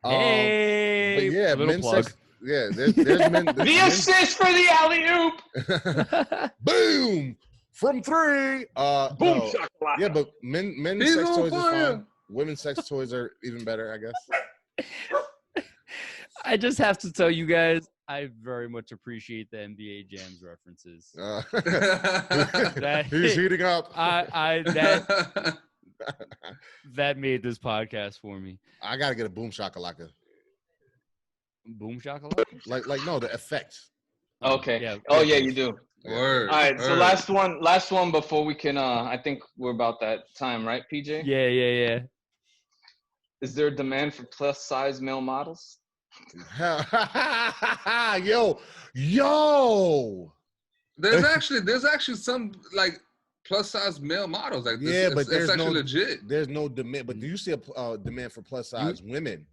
Speaker 3: Hey,
Speaker 1: but yeah, men's
Speaker 3: plug.
Speaker 1: sex. Yeah, there's men.
Speaker 5: The assist for the alley-oop.
Speaker 1: Boom from 3.
Speaker 5: Boom,
Speaker 1: no.
Speaker 5: shakalaka.
Speaker 1: Yeah, but men's sex toys are fine. Women's sex toys are even better, I guess.
Speaker 3: I just have to tell you guys, I very much appreciate the NBA Jams references.
Speaker 1: He's heating up.
Speaker 3: That made this podcast for me.
Speaker 1: I gotta get a boom shakalaka.
Speaker 3: Boom shakalaka?
Speaker 1: Like no, the effect.
Speaker 5: Okay.
Speaker 3: Yeah.
Speaker 5: Oh yeah, you do.
Speaker 4: Word.
Speaker 5: All right. So last one before we can. I think we're about that time, right, PJ?
Speaker 3: Yeah.
Speaker 5: Is there a demand for plus size male models?
Speaker 1: Yo.
Speaker 4: There's actually some like plus size male models like this.
Speaker 1: Yeah, but there's
Speaker 4: actually
Speaker 1: no
Speaker 4: legit.
Speaker 1: There's no demand. But do you see a demand for plus size women,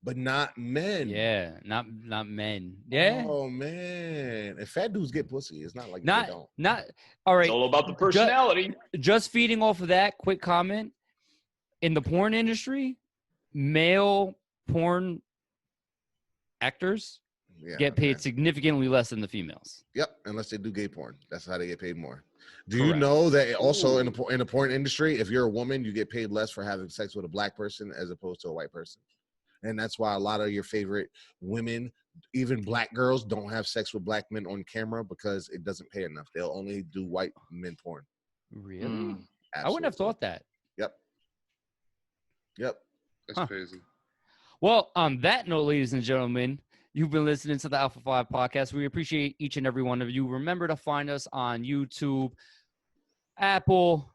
Speaker 1: but not men?
Speaker 3: Yeah, not men. Yeah.
Speaker 1: Oh man, if fat dudes get pussy, it's not like
Speaker 3: not
Speaker 1: they don't.
Speaker 3: not all right.
Speaker 5: It's all about the personality.
Speaker 3: Just feeding off of that quick comment. In the porn industry, male porn actors get paid significantly less than the females.
Speaker 1: Yep, unless they do gay porn. That's how they get paid more. Do you know that also in the porn industry, if you're a woman, you get paid less for having sex with a black person as opposed to a white person? And that's why a lot of your favorite women, even black girls, don't have sex with black men on camera because it doesn't pay enough. They'll only do white men porn.
Speaker 3: Really? I wouldn't have thought that.
Speaker 1: Yep.
Speaker 4: That's crazy.
Speaker 3: Well, on that note, ladies and gentlemen, you've been listening to the Alpha 5 podcast. We appreciate each and every one of you. Remember to find us on YouTube, Apple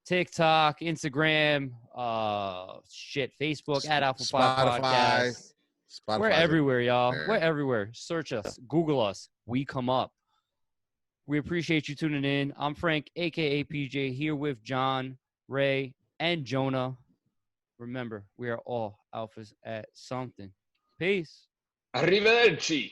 Speaker 3: TikTok, Instagram, Facebook at Alpha 5 Podcast.
Speaker 1: Spotify.
Speaker 3: We're everywhere, y'all.
Speaker 1: there.
Speaker 3: We're everywhere. Search us. Google us. We come up. We appreciate you tuning in. I'm Frank, a.k.a. PJ, here with John, Ray, and Jonah. Remember, we are all alphas at something. Peace.
Speaker 5: Arrivederci.